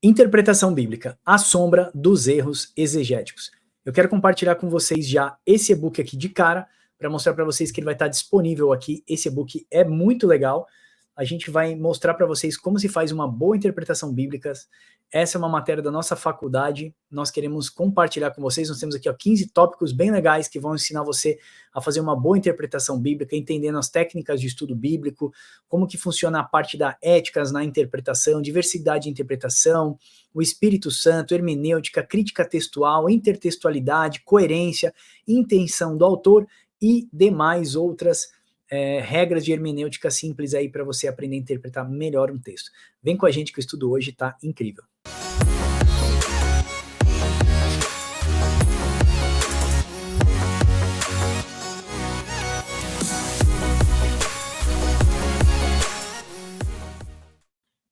Interpretação bíblica, a sombra dos erros exegéticos. Eu quero compartilhar com vocês já esse e-book aqui de cara, para mostrar para vocês que ele vai estar disponível aqui. Esse e-book é muito legal. A gente vai mostrar para vocês como se faz uma boa interpretação bíblica. Essa é uma matéria da nossa faculdade, nós queremos compartilhar com vocês. Nós temos aqui 15 tópicos bem legais que vão ensinar você a fazer uma boa interpretação bíblica, entendendo as técnicas de estudo bíblico, como que funciona a parte da éticas na interpretação, diversidade de interpretação, o Espírito Santo, hermenêutica, crítica textual, intertextualidade, coerência, intenção do autor e demais outras regras de hermenêutica simples aí para você aprender a interpretar melhor um texto. Vem com a gente que o estudo hoje tá incrível.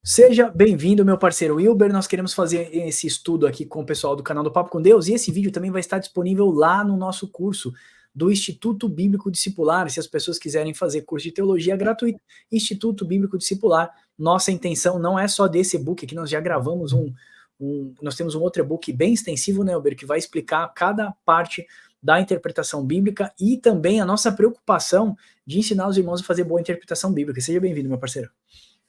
Seja bem-vindo, meu parceiro Wilber. Nós queremos fazer esse estudo aqui com o pessoal do canal do Papo com Deus, e esse vídeo também vai estar disponível lá no nosso curso do Instituto Bíblico Discipular. Se as pessoas quiserem fazer curso de teologia gratuito, Instituto Bíblico Discipular. Nossa intenção não é só desse e-book aqui, nós já gravamos nós temos um outro e-book bem extensivo, né, Wilber, que vai explicar cada parte da interpretação bíblica e também a nossa preocupação de ensinar os irmãos a fazer boa interpretação bíblica. Seja bem-vindo, meu parceiro.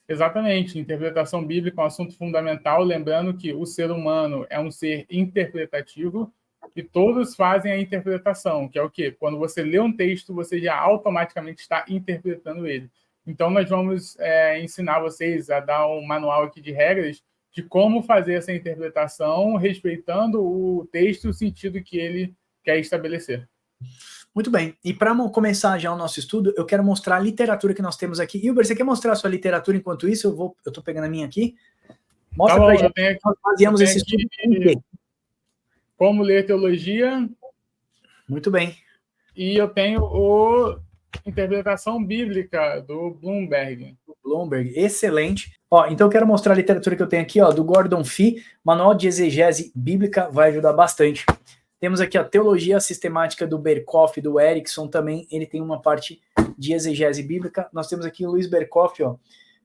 Exatamente, interpretação bíblica é um assunto fundamental, lembrando que o ser humano é um ser interpretativo e todos fazem a interpretação, que é o quê? Quando você lê um texto, você já automaticamente está interpretando ele. Então, nós vamos ensinar vocês a dar um manual aqui de regras de como fazer essa interpretação, respeitando o texto e o sentido que ele quer estabelecer. Muito bem, e para começar já o nosso estudo, eu quero mostrar a literatura que nós temos aqui. Hilber, você quer mostrar a sua literatura enquanto isso? Eu estou pegando a minha aqui. Mostra pra gente que nós fazíamos esse estudo. Como ler teologia. Muito bem. E eu tenho o Interpretação Bíblica, do Bloomberg. Bloomberg, excelente. Ó, então eu quero mostrar a literatura que eu tenho aqui, ó, do Gordon Fee, Manual de Exegese Bíblica, vai ajudar bastante. Temos aqui a Teologia Sistemática do Berkhof, do Erickson, também ele tem uma parte de exegese bíblica. Nós temos aqui o Luiz Berkhof, ó,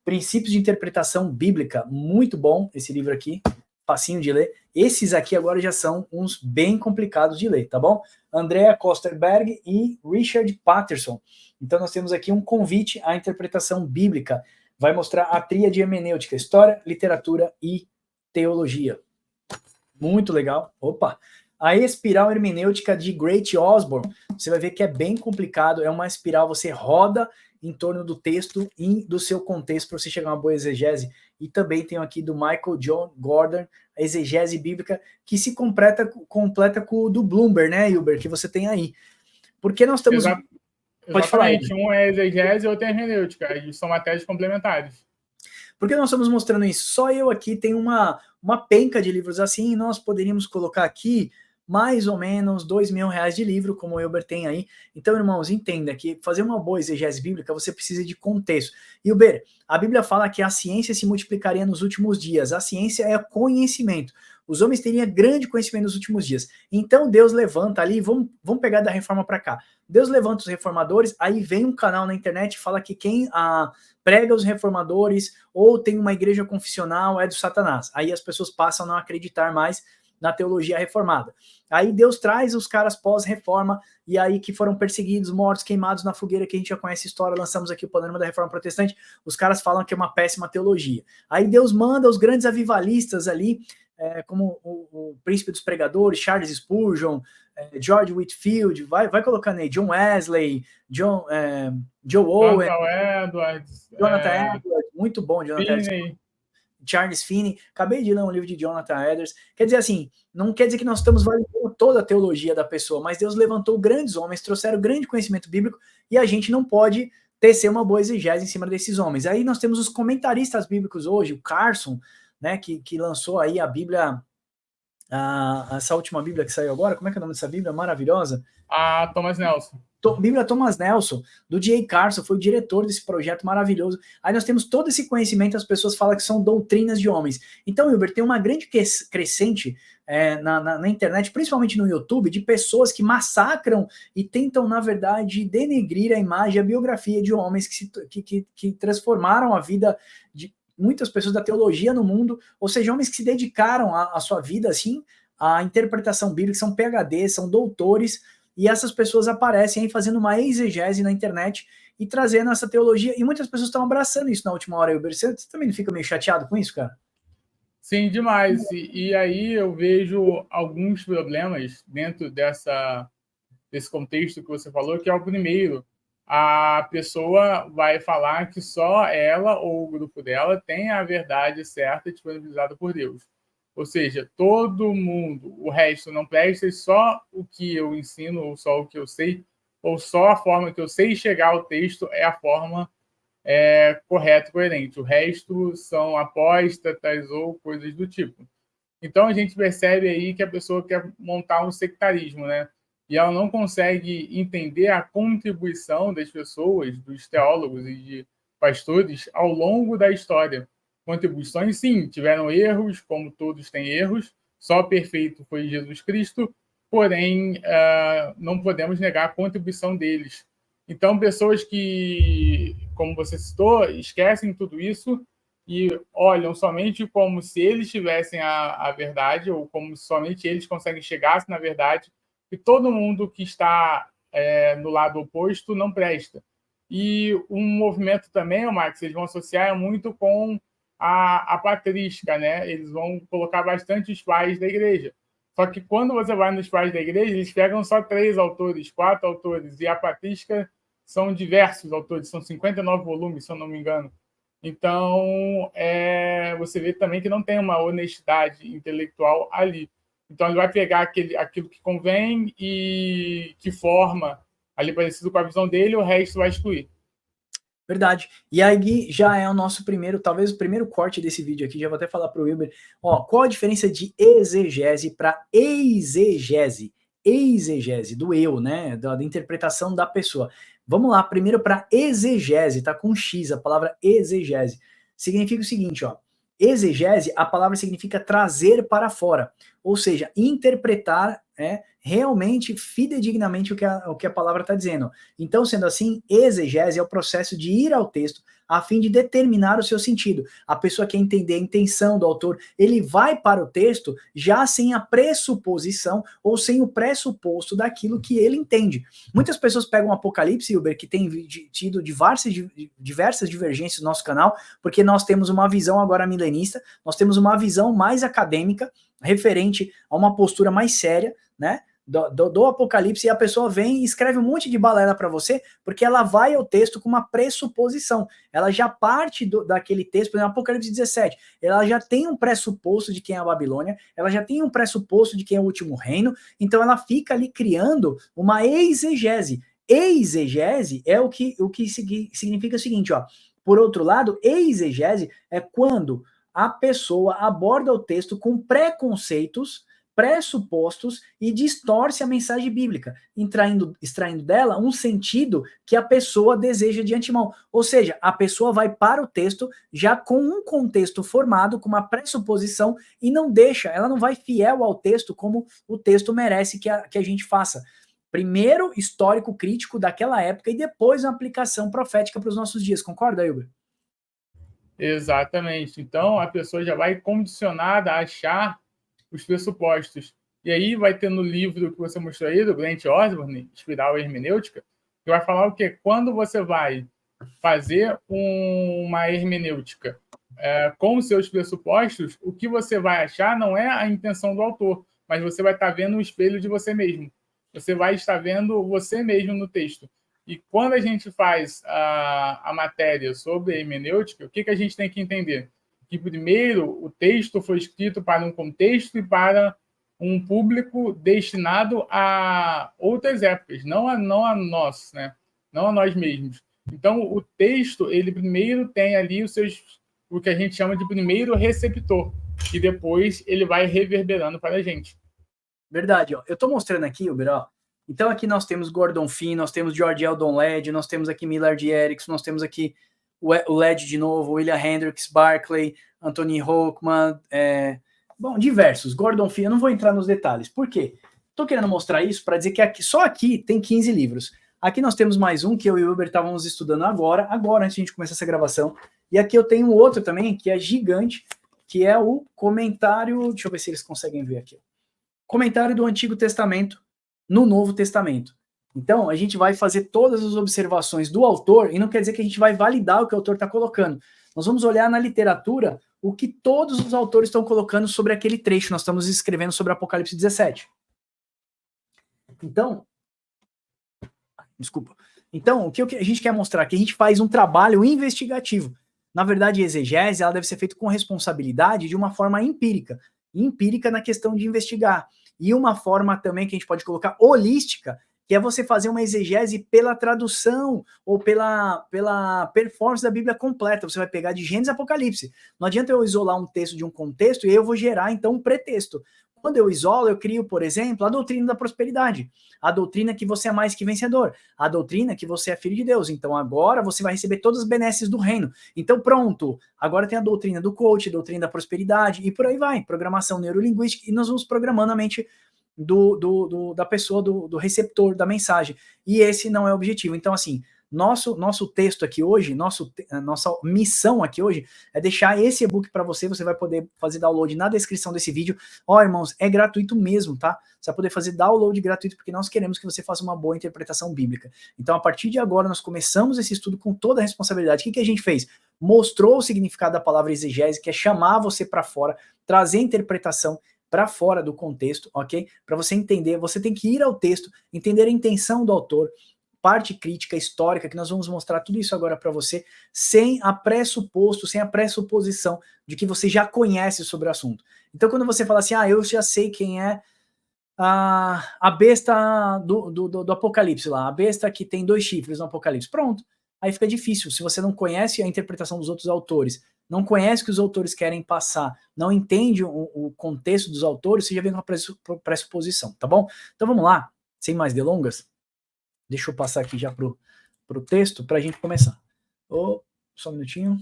Princípios de Interpretação Bíblica, muito bom esse livro aqui, facinho de ler. Esses aqui agora já são uns bem complicados de ler, tá bom? Andrea Kosterberg e Richard Patterson. Então nós temos aqui um convite à interpretação bíblica. Vai mostrar a tríade hermenêutica, história, literatura e teologia. Muito legal. Opa! A espiral hermenêutica de Great Osborne, você vai ver que é bem complicado, é uma espiral, você roda em torno do texto e do seu contexto para você chegar a uma boa exegese. E também tem aqui do Michael John Gordon, a exegese bíblica, que se completa com o do Bloomberg, né, Hilber, que você tem aí. Porque nós estamos... Pode falar. Um é exegese e outro é hermenêutica, eles são matérias complementares. Por que nós estamos mostrando isso? Só eu aqui tenho uma penca de livros assim, e nós poderíamos colocar aqui mais ou menos R$2.000 de livro, como o Hilber tem aí. Então, irmãos, entenda que fazer uma boa exegese bíblica, você precisa de contexto. Hilber, a Bíblia fala que a ciência se multiplicaria nos últimos dias. A ciência é conhecimento. Os homens teriam grande conhecimento nos últimos dias. Então, Deus levanta ali, vamos pegar da reforma para cá. Deus levanta os reformadores, aí vem um canal na internet e fala que quem prega os reformadores ou tem uma igreja confessional é do Satanás. Aí as pessoas passam a não acreditar mais na teologia reformada. Aí Deus traz os caras pós-reforma, e aí que foram perseguidos, mortos, queimados na fogueira, que a gente já conhece a história, lançamos aqui o panorama da reforma protestante, os caras falam que é uma péssima teologia. Aí Deus manda os grandes avivalistas ali, como o príncipe dos pregadores, Charles Spurgeon, George Whitefield, vai colocando aí, John Wesley, Joe Owen, Jonathan Edwards, muito bom, Jonathan Edwards. Charles Finney, acabei de ler um livro de Jonathan Edwards. Quer dizer assim, não quer dizer que nós estamos validando toda a teologia da pessoa, mas Deus levantou grandes homens, trouxeram grande conhecimento bíblico, e a gente não pode tecer uma boa exegese em cima desses homens. Aí nós temos os comentaristas bíblicos hoje, o Carson, né, que lançou aí a Bíblia, essa última Bíblia que saiu agora, como é que é o nome dessa Bíblia maravilhosa? A Thomas Nelson. Bíblia Thomas Nelson, do J. Carson, foi o diretor desse projeto maravilhoso. Aí nós temos todo esse conhecimento, as pessoas falam que são doutrinas de homens. Então, Hilber, tem uma grande crescente na internet, principalmente no YouTube, de pessoas que massacram e tentam, na verdade, denegrir a imagem, a biografia de homens que transformaram a vida muitas pessoas da teologia no mundo, ou seja, homens que se dedicaram a sua vida, assim, à interpretação bíblica, são PhDs, são doutores, e essas pessoas aparecem aí fazendo uma exegese na internet e trazendo essa teologia, e muitas pessoas estão abraçando isso na última hora. Você também não fica meio chateado com isso, cara? Sim, demais. E aí eu vejo alguns problemas dentro desse contexto que você falou, que é o primeiro. A pessoa vai falar que só ela ou o grupo dela tem a verdade certa disponibilizada por Deus. Ou seja, todo mundo, o resto não presta, só o que eu ensino, ou só o que eu sei, ou só a forma que eu sei chegar ao texto é a forma correta e coerente. O resto são apóstatas ou coisas do tipo. Então a gente percebe aí que a pessoa quer montar um sectarismo, né? E ela não consegue entender a contribuição das pessoas, dos teólogos e de pastores ao longo da história. Contribuições, sim, tiveram erros, como todos têm erros, só perfeito foi Jesus Cristo, porém, não podemos negar a contribuição deles. Então, pessoas que, como você citou, esquecem tudo isso e olham somente como se eles tivessem a verdade, ou como se somente eles conseguem chegar na verdade, e todo mundo que está no lado oposto não presta. E um movimento também, Max, eles vão associar muito com a patrística, né? Eles vão colocar bastante os pais da igreja. Só que quando você vai nos pais da igreja, eles pegam só 3 autores, 4 autores, e a patrística são diversos autores, são 59 volumes, se eu não me engano. Então, você vê também que não tem uma honestidade intelectual ali. Então, ele vai pegar aquilo que convém e que forma ali parecido com a visão dele, o resto vai excluir. Verdade. E aí já é o nosso primeiro, talvez o primeiro corte desse vídeo aqui, já vou até falar para o Wilber. Ó, qual a diferença de exegese para exegese? Exegese, do eu, né? Da interpretação da pessoa. Vamos lá, primeiro para exegese, tá com X, a palavra exegese. Significa o seguinte, ó. Exegese, a palavra significa trazer para fora, ou seja, interpretar realmente, fidedignamente o que a palavra está dizendo. Então, sendo assim, exegese é o processo de ir ao texto a fim de determinar o seu sentido. A pessoa quer entender a intenção do autor, ele vai para o texto já sem a pressuposição ou sem o pressuposto daquilo que ele entende. Muitas pessoas pegam o Apocalipse, Uber, que tem tido diversas divergências no nosso canal, porque nós temos uma visão agora milenista, nós temos uma visão mais acadêmica, referente a uma postura mais séria, né? Do Apocalipse, e a pessoa vem e escreve um monte de balela para você, porque ela vai ao texto com uma pressuposição. Ela já parte daquele texto, por exemplo, Apocalipse 17, ela já tem um pressuposto de quem é a Babilônia, ela já tem um pressuposto de quem é o último reino, então ela fica ali criando uma exegese. Exegese é o que significa o seguinte, ó. Por outro lado, exegese é quando a pessoa aborda o texto com preconceitos, pressupostos e distorce a mensagem bíblica, extraindo dela um sentido que a pessoa deseja de antemão. Ou seja, a pessoa vai para o texto já com um contexto formado, com uma pressuposição, e ela não vai fiel ao texto como o texto merece que a gente faça. Primeiro, histórico crítico daquela época e depois uma aplicação profética para os nossos dias. Concorda, Wilber? Exatamente. Então, a pessoa já vai condicionada a achar os pressupostos. E aí vai ter no livro que você mostrou aí, do Grant Osborne, Espiral Hermenêutica, que vai falar o quê? Quando você vai fazer uma hermenêutica com os seus pressupostos, o que você vai achar não é a intenção do autor, mas você vai estar vendo um espelho de você mesmo. Você vai estar vendo você mesmo no texto. E quando a gente faz a matéria sobre a hermenêutica, o que a gente tem que entender? Que, primeiro, o texto foi escrito para um contexto e para um público destinado a outras épocas, não a nós, né? Não a nós mesmos. Então, o texto, ele primeiro tem ali o que a gente chama de primeiro receptor, e depois ele vai reverberando para a gente. Verdade, ó. Eu estou mostrando aqui, Uber, ó. Então aqui nós temos Gordon Fee, nós temos George Eldon Led, nós temos aqui Millard Erickson, nós temos aqui o Led de novo, William Hendricks, Barclay, Anthony Hochman, diversos. Gordon Fee, eu não vou entrar nos detalhes. Por quê? Estou querendo mostrar isso para dizer que só aqui tem 15 livros. Aqui nós temos mais um que eu e o Uber estávamos estudando agora, antes de a gente começar essa gravação, E aqui eu tenho outro também, que é gigante, que é o comentário, deixa eu ver se eles conseguem ver aqui. Comentário do Antigo Testamento no Novo Testamento. Então, a gente vai fazer todas as observações do autor, e não quer dizer que a gente vai validar o que o autor está colocando. Nós vamos olhar na literatura o que todos os autores estão colocando sobre aquele trecho. Nós estamos escrevendo sobre Apocalipse 17. Então, desculpa. Então, o que a gente quer mostrar? Que a gente faz um trabalho investigativo. Na verdade, a exegese ela deve ser feita com responsabilidade de uma forma empírica. Empírica na questão de investigar. E uma forma também que a gente pode colocar holística, que é você fazer uma exegese pela tradução ou pela performance da Bíblia completa. Você vai pegar de Gênesis a Apocalipse. Não adianta eu isolar um texto de um contexto e aí eu vou gerar, então, um pretexto. Quando eu isolo, eu crio, por exemplo, a doutrina da prosperidade. A doutrina que você é mais que vencedor. A doutrina que você é filho de Deus. Então, agora você vai receber todas as benesses do reino. Então, pronto. Agora tem a doutrina do coach, a doutrina da prosperidade e por aí vai. Programação neurolinguística. E nós vamos programando a mente da pessoa, do receptor da mensagem. E esse não é o objetivo. Então, assim, nosso texto aqui hoje, nossa missão aqui hoje é deixar esse e-book para você. Você vai poder fazer download na descrição desse vídeo. Ó, irmãos, é gratuito mesmo, tá? Você vai poder fazer download gratuito porque nós queremos que você faça uma boa interpretação bíblica. Então, a partir de agora, nós começamos esse estudo com toda a responsabilidade. O que a gente fez? Mostrou o significado da palavra exegese, que é chamar você para fora, trazer interpretação para fora do contexto, ok? Para você entender, você tem que ir ao texto, entender a intenção do autor, parte crítica, histórica, que nós vamos mostrar tudo isso agora para você, sem a pressuposto, sem a pressuposição de que você já conhece sobre o assunto. Então, quando você fala assim, eu já sei quem é a besta do Apocalipse lá, a besta que tem 2 chifres no Apocalipse, pronto. Aí fica difícil, se você não conhece a interpretação dos outros autores, não conhece o que os autores querem passar, não entende o contexto dos autores, você já vem com uma pressuposição, tá bom? Então vamos lá, sem mais delongas, deixa eu passar aqui já pro texto para a gente começar. Só um minutinho.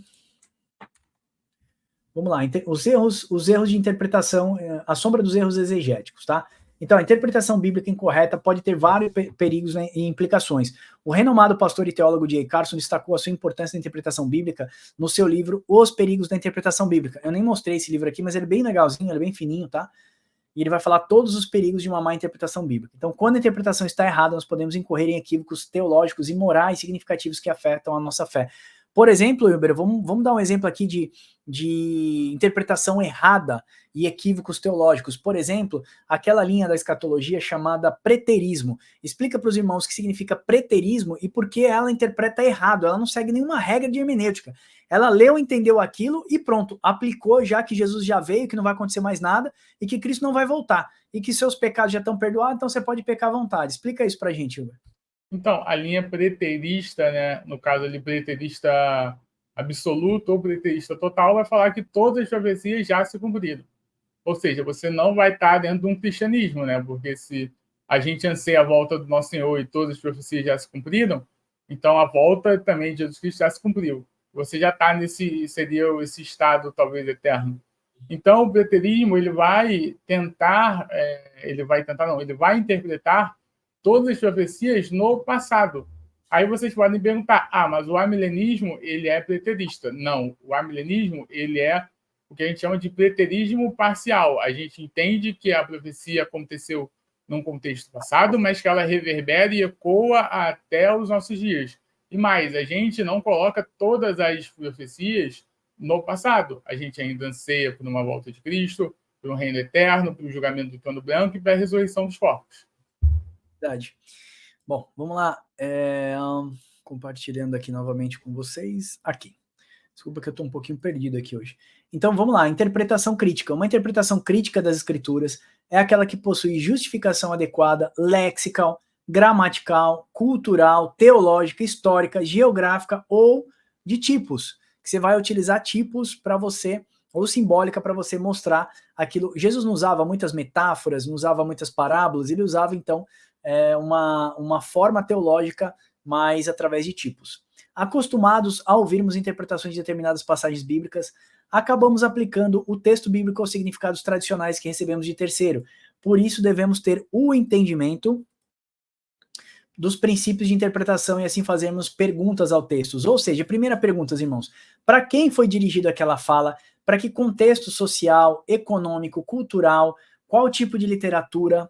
Vamos lá, os erros de interpretação, a sombra dos erros exegéticos, tá? Então, a interpretação bíblica incorreta pode ter vários perigos, né, e implicações. O renomado pastor e teólogo J. Carson destacou a sua importância na interpretação bíblica no seu livro Os Perigos da Interpretação Bíblica. Eu nem mostrei esse livro aqui, mas ele é bem legalzinho, ele é bem fininho, tá? E ele vai falar todos os perigos de uma má interpretação bíblica. Então, quando a interpretação está errada, nós podemos incorrer em equívocos teológicos e morais significativos que afetam a nossa fé. Por exemplo, Wilber, vamos dar um exemplo aqui de interpretação errada e equívocos teológicos. Por exemplo, aquela linha da escatologia chamada preterismo. Explica para os irmãos o que significa preterismo e por que ela interpreta errado. Ela não segue nenhuma regra de hermenêutica. Ela leu, entendeu aquilo e pronto, aplicou já que Jesus já veio, que não vai acontecer mais nada e que Cristo não vai voltar. E que seus pecados já estão perdoados, então você pode pecar à vontade. Explica isso para a gente, Wilber. Então, a linha preterista, né, no caso ali, preterista absoluto ou preterista total, vai falar que todas as profecias já se cumpriram. Ou seja, você não vai estar dentro de um cristianismo, né? Porque se a gente anseia a volta do nosso Senhor e todas as profecias já se cumpriram, então a volta também de Jesus Cristo já se cumpriu. Você já está seria esse estado talvez eterno. Então, o preterismo, ele vai interpretar todas as profecias no passado. Aí vocês podem perguntar, mas o amilenismo, ele é preterista. Não, o amilenismo, ele é o que a gente chama de preterismo parcial. A gente entende que a profecia aconteceu num contexto passado, mas que ela reverbera e ecoa até os nossos dias. E mais, a gente não coloca todas as profecias no passado. A gente ainda anseia por uma volta de Cristo, por um reino eterno, por um julgamento do trono branco e para a ressurreição dos corpos. Verdade. Bom, vamos lá. Compartilhando aqui novamente com vocês. Aqui. Desculpa que eu estou um pouquinho perdido aqui hoje. Então vamos lá, interpretação crítica. Uma interpretação crítica das escrituras é aquela que possui justificação adequada, lexical, gramatical, cultural, teológica, histórica, geográfica ou de tipos. Que você vai utilizar tipos para você, ou simbólica para você mostrar aquilo. Jesus não usava muitas metáforas, não usava muitas parábolas, ele usava então uma forma teológica, mas através de tipos. Acostumados a ouvirmos interpretações de determinadas passagens bíblicas, acabamos aplicando o texto bíblico aos significados tradicionais que recebemos de terceiro. Por isso devemos ter o entendimento dos princípios de interpretação e assim fazermos perguntas ao texto. Ou seja, primeira pergunta, irmãos, para quem foi dirigida aquela fala? Para que contexto social, econômico, cultural, qual tipo de literatura?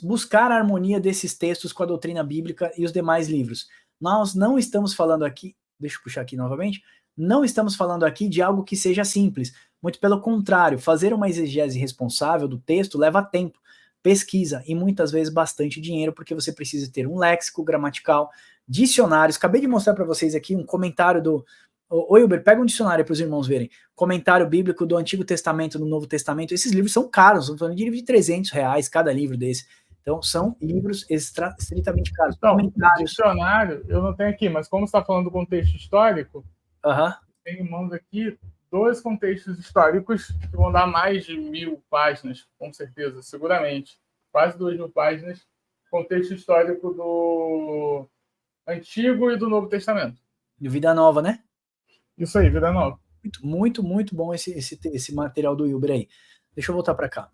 Buscar a harmonia desses textos com a doutrina bíblica e os demais livros. Nós não estamos falando aqui, deixa eu puxar aqui novamente, não estamos falando aqui de algo que seja simples. Muito pelo contrário, fazer uma exegese responsável do texto leva tempo, pesquisa e muitas vezes bastante dinheiro, porque você precisa ter um léxico gramatical, dicionários. Acabei de mostrar para vocês aqui um comentário do... Ô, Wilber, pega um dicionário para os irmãos verem. Comentário bíblico do Antigo Testamento, do Novo Testamento. Esses livros são caros, estamos falando de livro de R$ 300 cada livro desse. Então, são livros estritamente caros. Então, comentários. Dicionário, eu não tenho aqui, mas como você está falando do contexto histórico, tenho em mãos aqui 2 contextos históricos que vão dar mais de 1000 páginas, com certeza, seguramente. Quase 2000 páginas. Contexto histórico do Antigo e do Novo Testamento. De Vida Nova, né? Isso aí, Vida Nova. Muito bom esse material do Wilber aí. Deixa eu voltar para cá.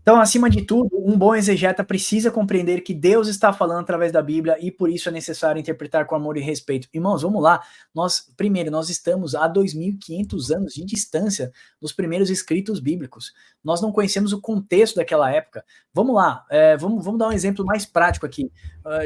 Então, acima de tudo, um bom exegeta precisa compreender que Deus está falando através da Bíblia e por isso é necessário interpretar com amor e respeito. Irmãos, vamos lá. Nós estamos a 2.500 anos de distância dos primeiros escritos bíblicos. Nós não conhecemos o contexto daquela época. Vamos lá, vamos dar um exemplo mais prático aqui.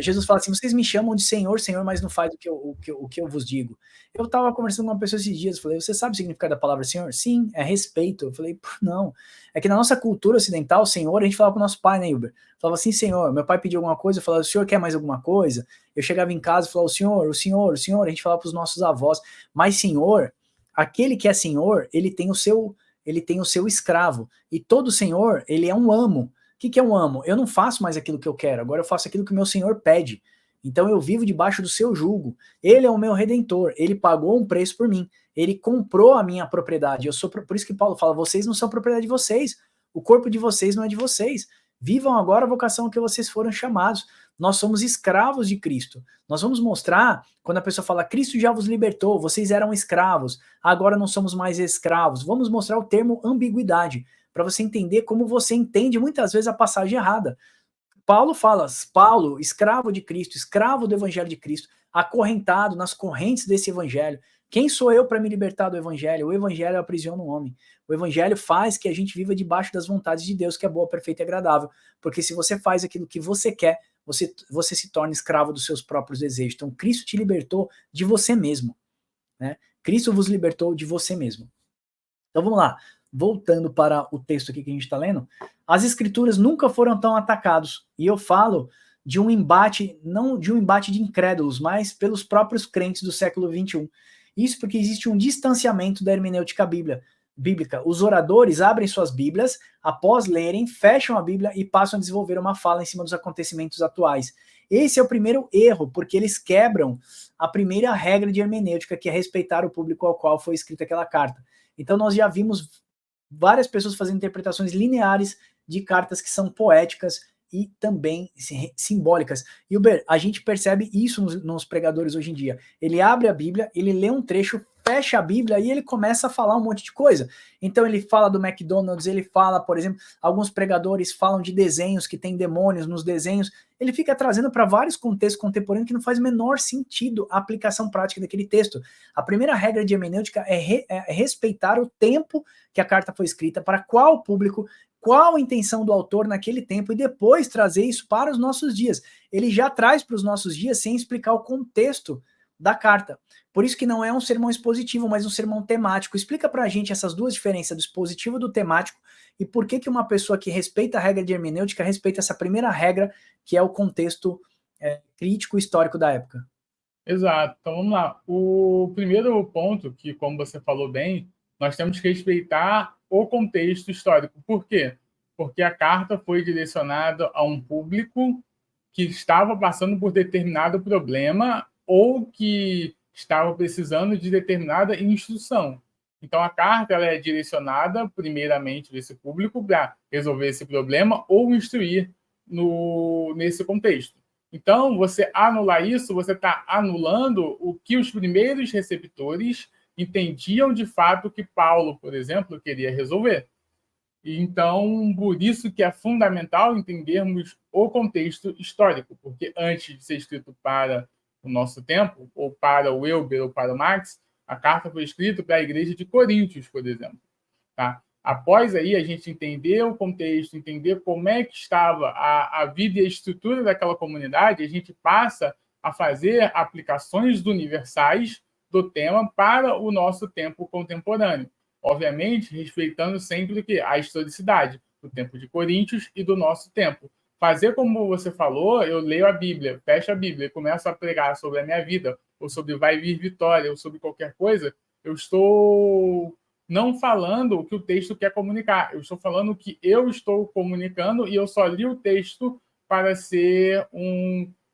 Jesus fala assim, vocês me chamam de Senhor, Senhor, mas não faz o que eu vos digo. Eu estava conversando com uma pessoa esses dias, falei, você sabe o significado da palavra Senhor? Sim, é respeito. Eu falei, não. É que na nossa cultura ocidental, Senhor, a gente falava com o nosso pai, né, Wilber? Falava assim, Senhor, meu pai pediu alguma coisa, eu falava, o senhor quer mais alguma coisa? Eu chegava em casa e falava, o senhor, a gente falava para os nossos avós, mas Senhor, aquele que é Senhor, ele tem o seu escravo, e todo Senhor, ele é um amo. O que é um amo? Eu não faço mais aquilo que eu quero, agora eu faço aquilo que o meu Senhor pede. Então eu vivo debaixo do seu jugo. Ele é o meu redentor, ele pagou um preço por mim, ele comprou a minha propriedade. Por isso que Paulo fala, vocês não são propriedade de vocês, o corpo de vocês não é de vocês. Vivam agora a vocação que vocês foram chamados. Nós somos escravos de Cristo. Nós vamos mostrar, quando a pessoa fala, Cristo já vos libertou, vocês eram escravos, agora não somos mais escravos. Vamos mostrar o termo ambiguidade, para você entender como você entende muitas vezes a passagem errada. Paulo fala, Paulo, escravo de Cristo, escravo do evangelho de Cristo, acorrentado nas correntes desse evangelho. Quem sou eu para me libertar do evangelho? O evangelho aprisiona o homem. O evangelho faz que a gente viva debaixo das vontades de Deus, que é boa, perfeita e agradável. Porque se você faz aquilo que você quer, você se torna escravo dos seus próprios desejos. Então, Cristo te libertou de você mesmo. Né? Cristo vos libertou de você mesmo. Então, vamos lá. Voltando para o texto aqui que a gente está lendo, as escrituras nunca foram tão atacados. E eu falo de um embate, não de um embate de incrédulos, mas pelos próprios crentes do século XXI. Isso porque existe um distanciamento da hermenêutica bíblica. Os oradores abrem suas Bíblias, após lerem, fecham a Bíblia e passam a desenvolver uma fala em cima dos acontecimentos atuais. Esse é o primeiro erro, porque eles quebram a primeira regra de hermenêutica, que é respeitar o público ao qual foi escrita aquela carta. Então nós já vimos várias pessoas fazendo interpretações lineares de cartas que são poéticas e também simbólicas. E a gente percebe isso nos pregadores hoje em dia. Ele abre a Bíblia, ele lê um trecho, fecha a Bíblia e ele começa a falar um monte de coisa. Então ele fala do McDonald's, ele fala, por exemplo, alguns pregadores falam de desenhos que tem demônios nos desenhos. Ele fica trazendo para vários contextos contemporâneos que não faz o menor sentido a aplicação prática daquele texto. A primeira regra de hermenêutica é respeitar o tempo que a carta foi escrita, para qual público, qual a intenção do autor naquele tempo e depois trazer isso para os nossos dias. Ele já traz para os nossos dias sem explicar o contexto da carta. Por isso que não é um sermão expositivo, mas um sermão temático. Explica pra gente essas duas diferenças do expositivo e do temático e por que uma pessoa que respeita a regra de hermenêutica respeita essa primeira regra, que é o contexto crítico histórico da época. Exato. Então vamos lá. O primeiro ponto, que como você falou bem, nós temos que respeitar o contexto histórico. Por quê? Porque a carta foi direcionada a um público que estava passando por determinado problema ou que estava precisando de determinada instrução. Então, a carta ela é direcionada, primeiramente, para esse público para resolver esse problema ou instruir nesse contexto. Então, você anular isso, você está anulando o que os primeiros receptores entendiam de fato que Paulo, por exemplo, queria resolver. Então, por isso que é fundamental entendermos o contexto histórico, porque antes de ser escrito para o nosso tempo, ou para o Elber ou para o Marx, a carta foi escrita para a igreja de Coríntios, por exemplo. Tá? Após aí a gente entender o contexto, entender como é que estava a vida e a estrutura daquela comunidade, a gente passa a fazer aplicações universais do tema para o nosso tempo contemporâneo. Obviamente, respeitando sempre o que? A historicidade do tempo de Coríntios e do nosso tempo. Fazer como você falou, eu leio a Bíblia, fecho a Bíblia e começo a pregar sobre a minha vida, ou sobre vai vir vitória, ou sobre qualquer coisa, eu estou não falando o que o texto quer comunicar, eu estou falando o que eu estou comunicando e eu só li o texto para ser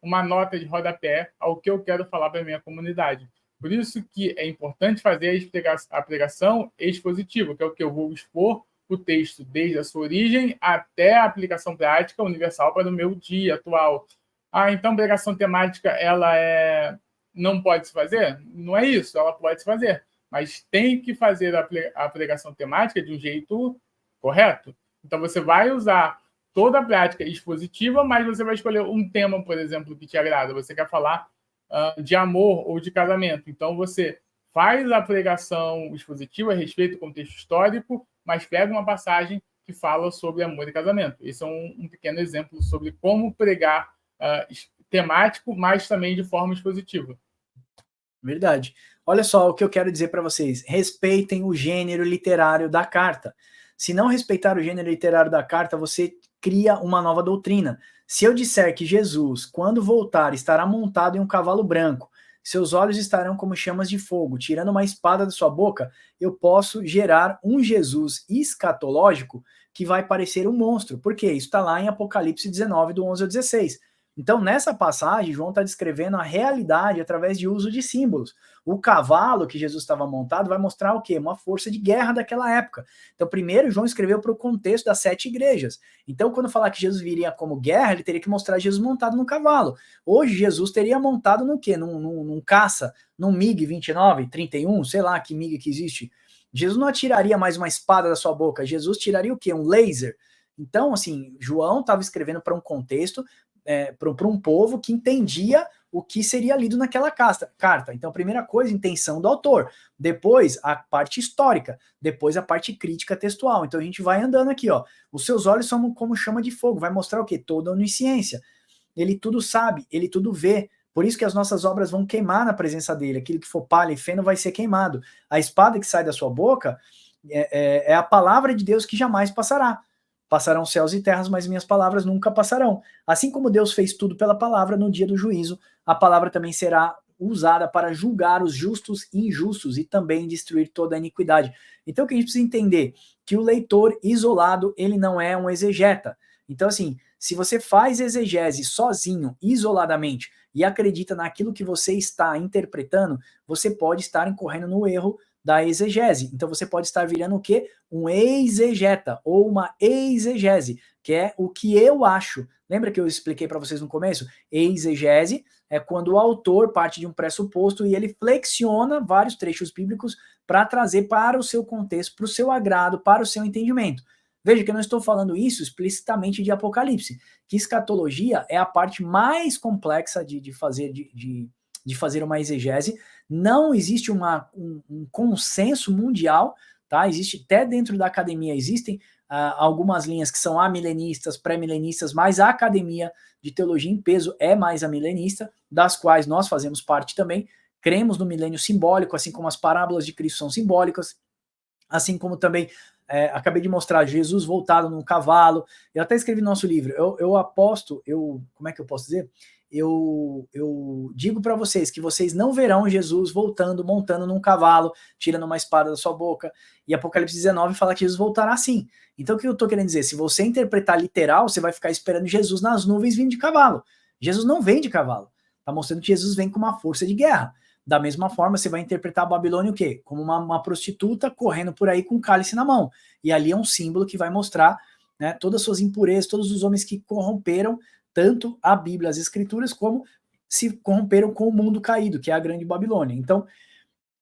uma nota de rodapé ao que eu quero falar para a minha comunidade. Por isso que é importante fazer a pregação expositiva, que é o que eu vou expor o texto desde a sua origem até a aplicação prática universal para o meu dia atual. Então pregação temática não pode se fazer? Não é isso, ela pode se fazer, mas tem que fazer a pregação temática de um jeito correto. Então você vai usar toda a prática expositiva, mas você vai escolher um tema, por exemplo, que te agrada. Você quer falar de amor ou de casamento. Então, você faz a pregação expositiva a respeito do contexto histórico, mas pega uma passagem que fala sobre amor e casamento. Esse é um pequeno exemplo sobre como pregar temático, mas também de forma expositiva. Verdade. Olha só o que eu quero dizer para vocês. Respeitem o gênero literário da carta. Se não respeitar o gênero literário da carta, você cria uma nova doutrina. Se eu disser que Jesus, quando voltar, estará montado em um cavalo branco, seus olhos estarão como chamas de fogo, tirando uma espada da sua boca, eu posso gerar um Jesus escatológico que vai parecer um monstro. Por quê? Isso está lá em Apocalipse 19, do 11 ao 16. Então, nessa passagem, João está descrevendo a realidade através de uso de símbolos. O cavalo que Jesus estava montado vai mostrar o quê? Uma força de guerra daquela época. Então, primeiro, João escreveu para o contexto das 7 igrejas. Então, quando falar que Jesus viria como guerra, ele teria que mostrar Jesus montado no cavalo. Hoje, Jesus teria montado no quê? Num caça, num MiG-29, 31, sei lá que MiG que existe. Jesus não atiraria mais uma espada da sua boca. Jesus tiraria o quê? Um laser. Então, assim, João estava escrevendo para um contexto, para um povo que entendia o que seria lido naquela carta. Então, primeira coisa, intenção do autor. Depois, a parte histórica. Depois, a parte crítica textual. Então, a gente vai andando aqui, ó. Os seus olhos são como chama de fogo. Vai mostrar o quê? Toda a onisciência. Ele tudo sabe, ele tudo vê. Por isso que as nossas obras vão queimar na presença dele. Aquilo que for palha e feno vai ser queimado. A espada que sai da sua boca é a palavra de Deus que jamais passará. Passarão céus e terras, mas minhas palavras nunca passarão. Assim como Deus fez tudo pela palavra, no dia do juízo, a palavra também será usada para julgar os justos e injustos e também destruir toda a iniquidade. Então o que a gente precisa entender? Que o leitor isolado, ele não é um exegeta. Então assim, se você faz exegese sozinho, isoladamente, e acredita naquilo que você está interpretando, você pode estar incorrendo no erro da exegese. Então você pode estar virando o quê? Um exegeta ou uma exegese, que é o que eu acho. Lembra que eu expliquei para vocês no começo? Exegese é quando o autor parte de um pressuposto e ele flexiona vários trechos bíblicos para trazer para o seu contexto, para o seu agrado, para o seu entendimento. Veja que eu não estou falando isso explicitamente de Apocalipse, que escatologia é a parte mais complexa de fazer uma exegese. Não existe um consenso mundial, tá? Existe até dentro da academia, existem algumas linhas que são amilenistas, pré-milenistas, mas a academia de teologia em peso é mais amilenista, das quais nós fazemos parte também. Cremos no milênio simbólico, assim como as parábolas de Cristo são simbólicas, assim como também acabei de mostrar Jesus voltado num cavalo. Eu até escrevi no nosso livro, eu aposto, como é que eu posso dizer? Eu digo para vocês que vocês não verão Jesus voltando, montando num cavalo, tirando uma espada da sua boca. E Apocalipse 19 fala que Jesus voltará assim. Então o que eu estou querendo dizer? Se você interpretar literal, você vai ficar esperando Jesus nas nuvens vindo de cavalo. Jesus não vem de cavalo. Está mostrando que Jesus vem com uma força de guerra. Da mesma forma, você vai interpretar a Babilônia o quê? Como uma prostituta correndo por aí com um cálice na mão. E ali é um símbolo que vai mostrar, né, todas as suas impurezas, todos os homens que corromperam tanto a Bíblia, as Escrituras, como se corromperam com o mundo caído, que é a grande Babilônia. Então,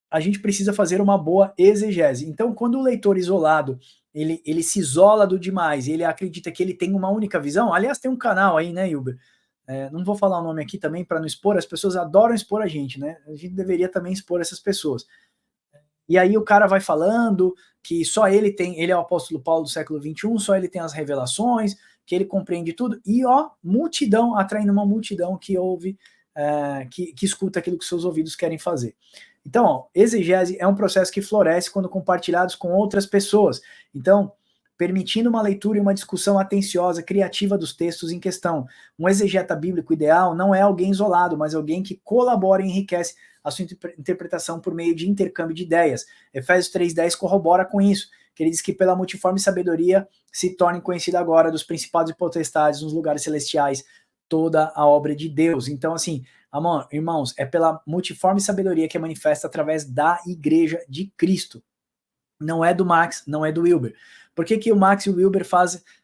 a gente precisa fazer uma boa exegese. Então, quando o leitor isolado ele se isola do demais, ele acredita que ele tem uma única visão. Aliás, tem um canal aí, né, Hilber? Não vou falar o nome aqui também para não expor, as pessoas adoram expor a gente, né? A gente deveria também expor essas pessoas. E aí o cara vai falando que só ele é o apóstolo Paulo do século XXI, só ele tem as revelações, que ele compreende tudo, e multidão, atraindo uma multidão que ouve, que escuta aquilo que seus ouvidos querem fazer. Então, exegese é um processo que floresce quando compartilhados com outras pessoas. Então, permitindo uma leitura e uma discussão atenciosa, criativa dos textos em questão. Um exegeta bíblico ideal não é alguém isolado, mas alguém que colabora e enriquece a sua interpretação por meio de intercâmbio de ideias. Efésios 3:10 corrobora com isso, que ele diz que pela multiforme sabedoria se torne conhecida agora dos principados e potestades nos lugares celestiais toda a obra de Deus. Então, assim, irmãos, é pela multiforme sabedoria que é manifesta através da Igreja de Cristo. Não é do Max, não é do Wilber. Por que o Max e o Wilber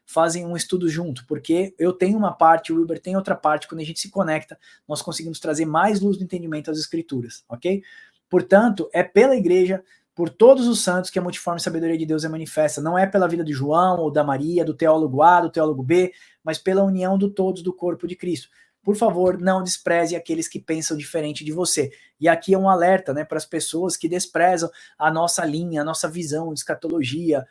fazem um estudo junto? Porque eu tenho uma parte, o Wilber tem outra parte. Quando a gente se conecta, nós conseguimos trazer mais luz do entendimento às Escrituras, ok? Portanto, é pela Igreja, por todos os santos, que a multiforme sabedoria de Deus é manifesta. Não é pela vida de João ou da Maria, do teólogo A, do teólogo B, mas pela união de todos do corpo de Cristo. Por favor, não despreze aqueles que pensam diferente de você. E aqui é um alerta, né, para as pessoas que desprezam a nossa linha, a nossa visão de escatologia,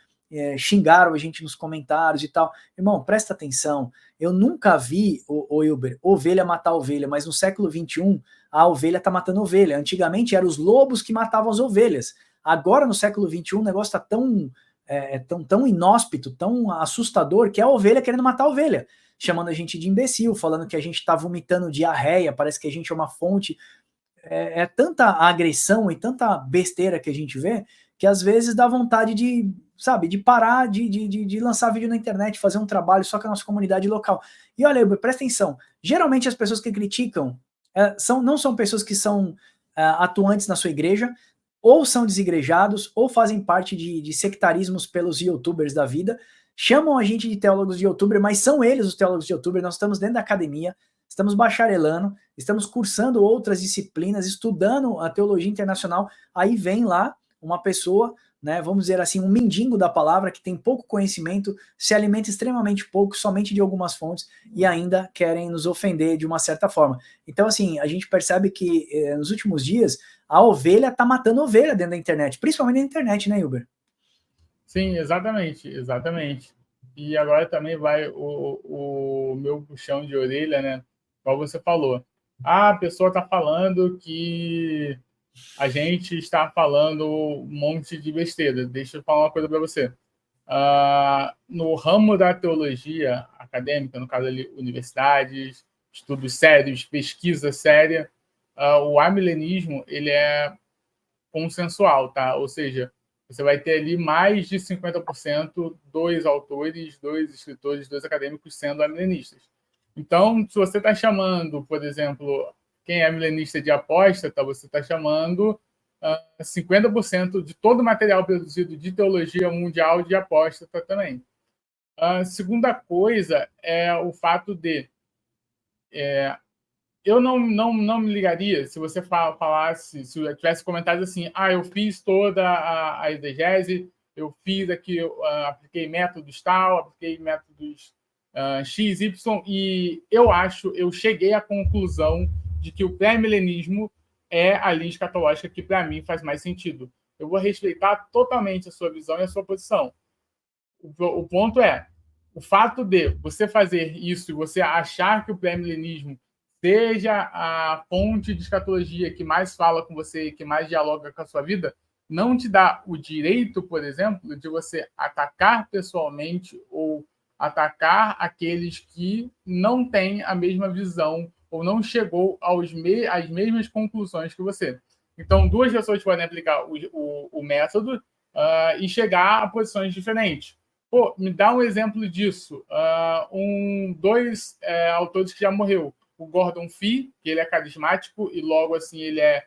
xingaram a gente nos comentários e tal. Irmão, presta atenção. Eu nunca vi, o Wilber, ovelha matar ovelha, mas no século XXI, a ovelha está matando ovelha. Antigamente eram os lobos que matavam as ovelhas. Agora, no século XXI, o negócio está tão inóspito, tão assustador, que é a ovelha querendo matar a ovelha, chamando a gente de imbecil, falando que a gente está vomitando diarreia, parece que a gente é uma fonte. É tanta agressão e tanta besteira que a gente vê, que às vezes dá vontade de, sabe, de parar de lançar vídeo na internet, fazer um trabalho só com a nossa comunidade local. E olha, presta atenção, geralmente as pessoas que criticam não são pessoas que são atuantes na sua igreja, ou são desigrejados, ou fazem parte de sectarismos pelos youtubers da vida, chamam a gente de teólogos de youtuber, mas são eles os teólogos de youtuber. Nós estamos dentro da academia, estamos bacharelando, estamos cursando outras disciplinas, estudando a teologia internacional, aí vem lá uma pessoa, né, vamos dizer assim, um mendigo da palavra, que tem pouco conhecimento, se alimenta extremamente pouco, somente de algumas fontes, e ainda querem nos ofender de uma certa forma. Então, assim, a gente percebe que nos últimos dias, a ovelha está matando a ovelha dentro da internet, principalmente na internet, né, Hilber? Sim, exatamente, exatamente. E agora também vai o meu puxão de orelha, né? Como você falou. A pessoa está falando que a gente está falando um monte de besteira. Deixa eu falar uma coisa para você. No ramo da teologia acadêmica, no caso ali, universidades, estudos sérios, pesquisa séria, o amilenismo ele é consensual, tá? Ou seja, você vai ter ali mais de 50% dos autores, dos escritores, dos acadêmicos sendo amilenistas. Então, se você está chamando, por exemplo, quem é milenista de apóstata, você está chamando 50% de todo o material produzido de teologia mundial de apóstata também. A segunda coisa é o fato de eu não me ligaria se você falasse, se eu tivesse comentários assim, eu fiz toda a exegese, eu fiz aqui, apliquei métodos tal, apliquei métodos X, Y, e eu cheguei à conclusão de que o pré-milenismo é a linha escatológica que, para mim, faz mais sentido. Eu vou respeitar totalmente a sua visão e a sua posição. O ponto é, o fato de você fazer isso e você achar que o pré-milenismo seja a fonte de escatologia que mais fala com você, que mais dialoga com a sua vida, não te dá o direito, por exemplo, de você atacar pessoalmente ou atacar aqueles que não têm a mesma visão ou não chegou às mesmas conclusões que você. Então, duas pessoas podem aplicar o método e chegar a posições diferentes. Pô, me dá um exemplo disso. Dois autores que já morreu. O Gordon Fee, que ele é carismático e logo assim ele é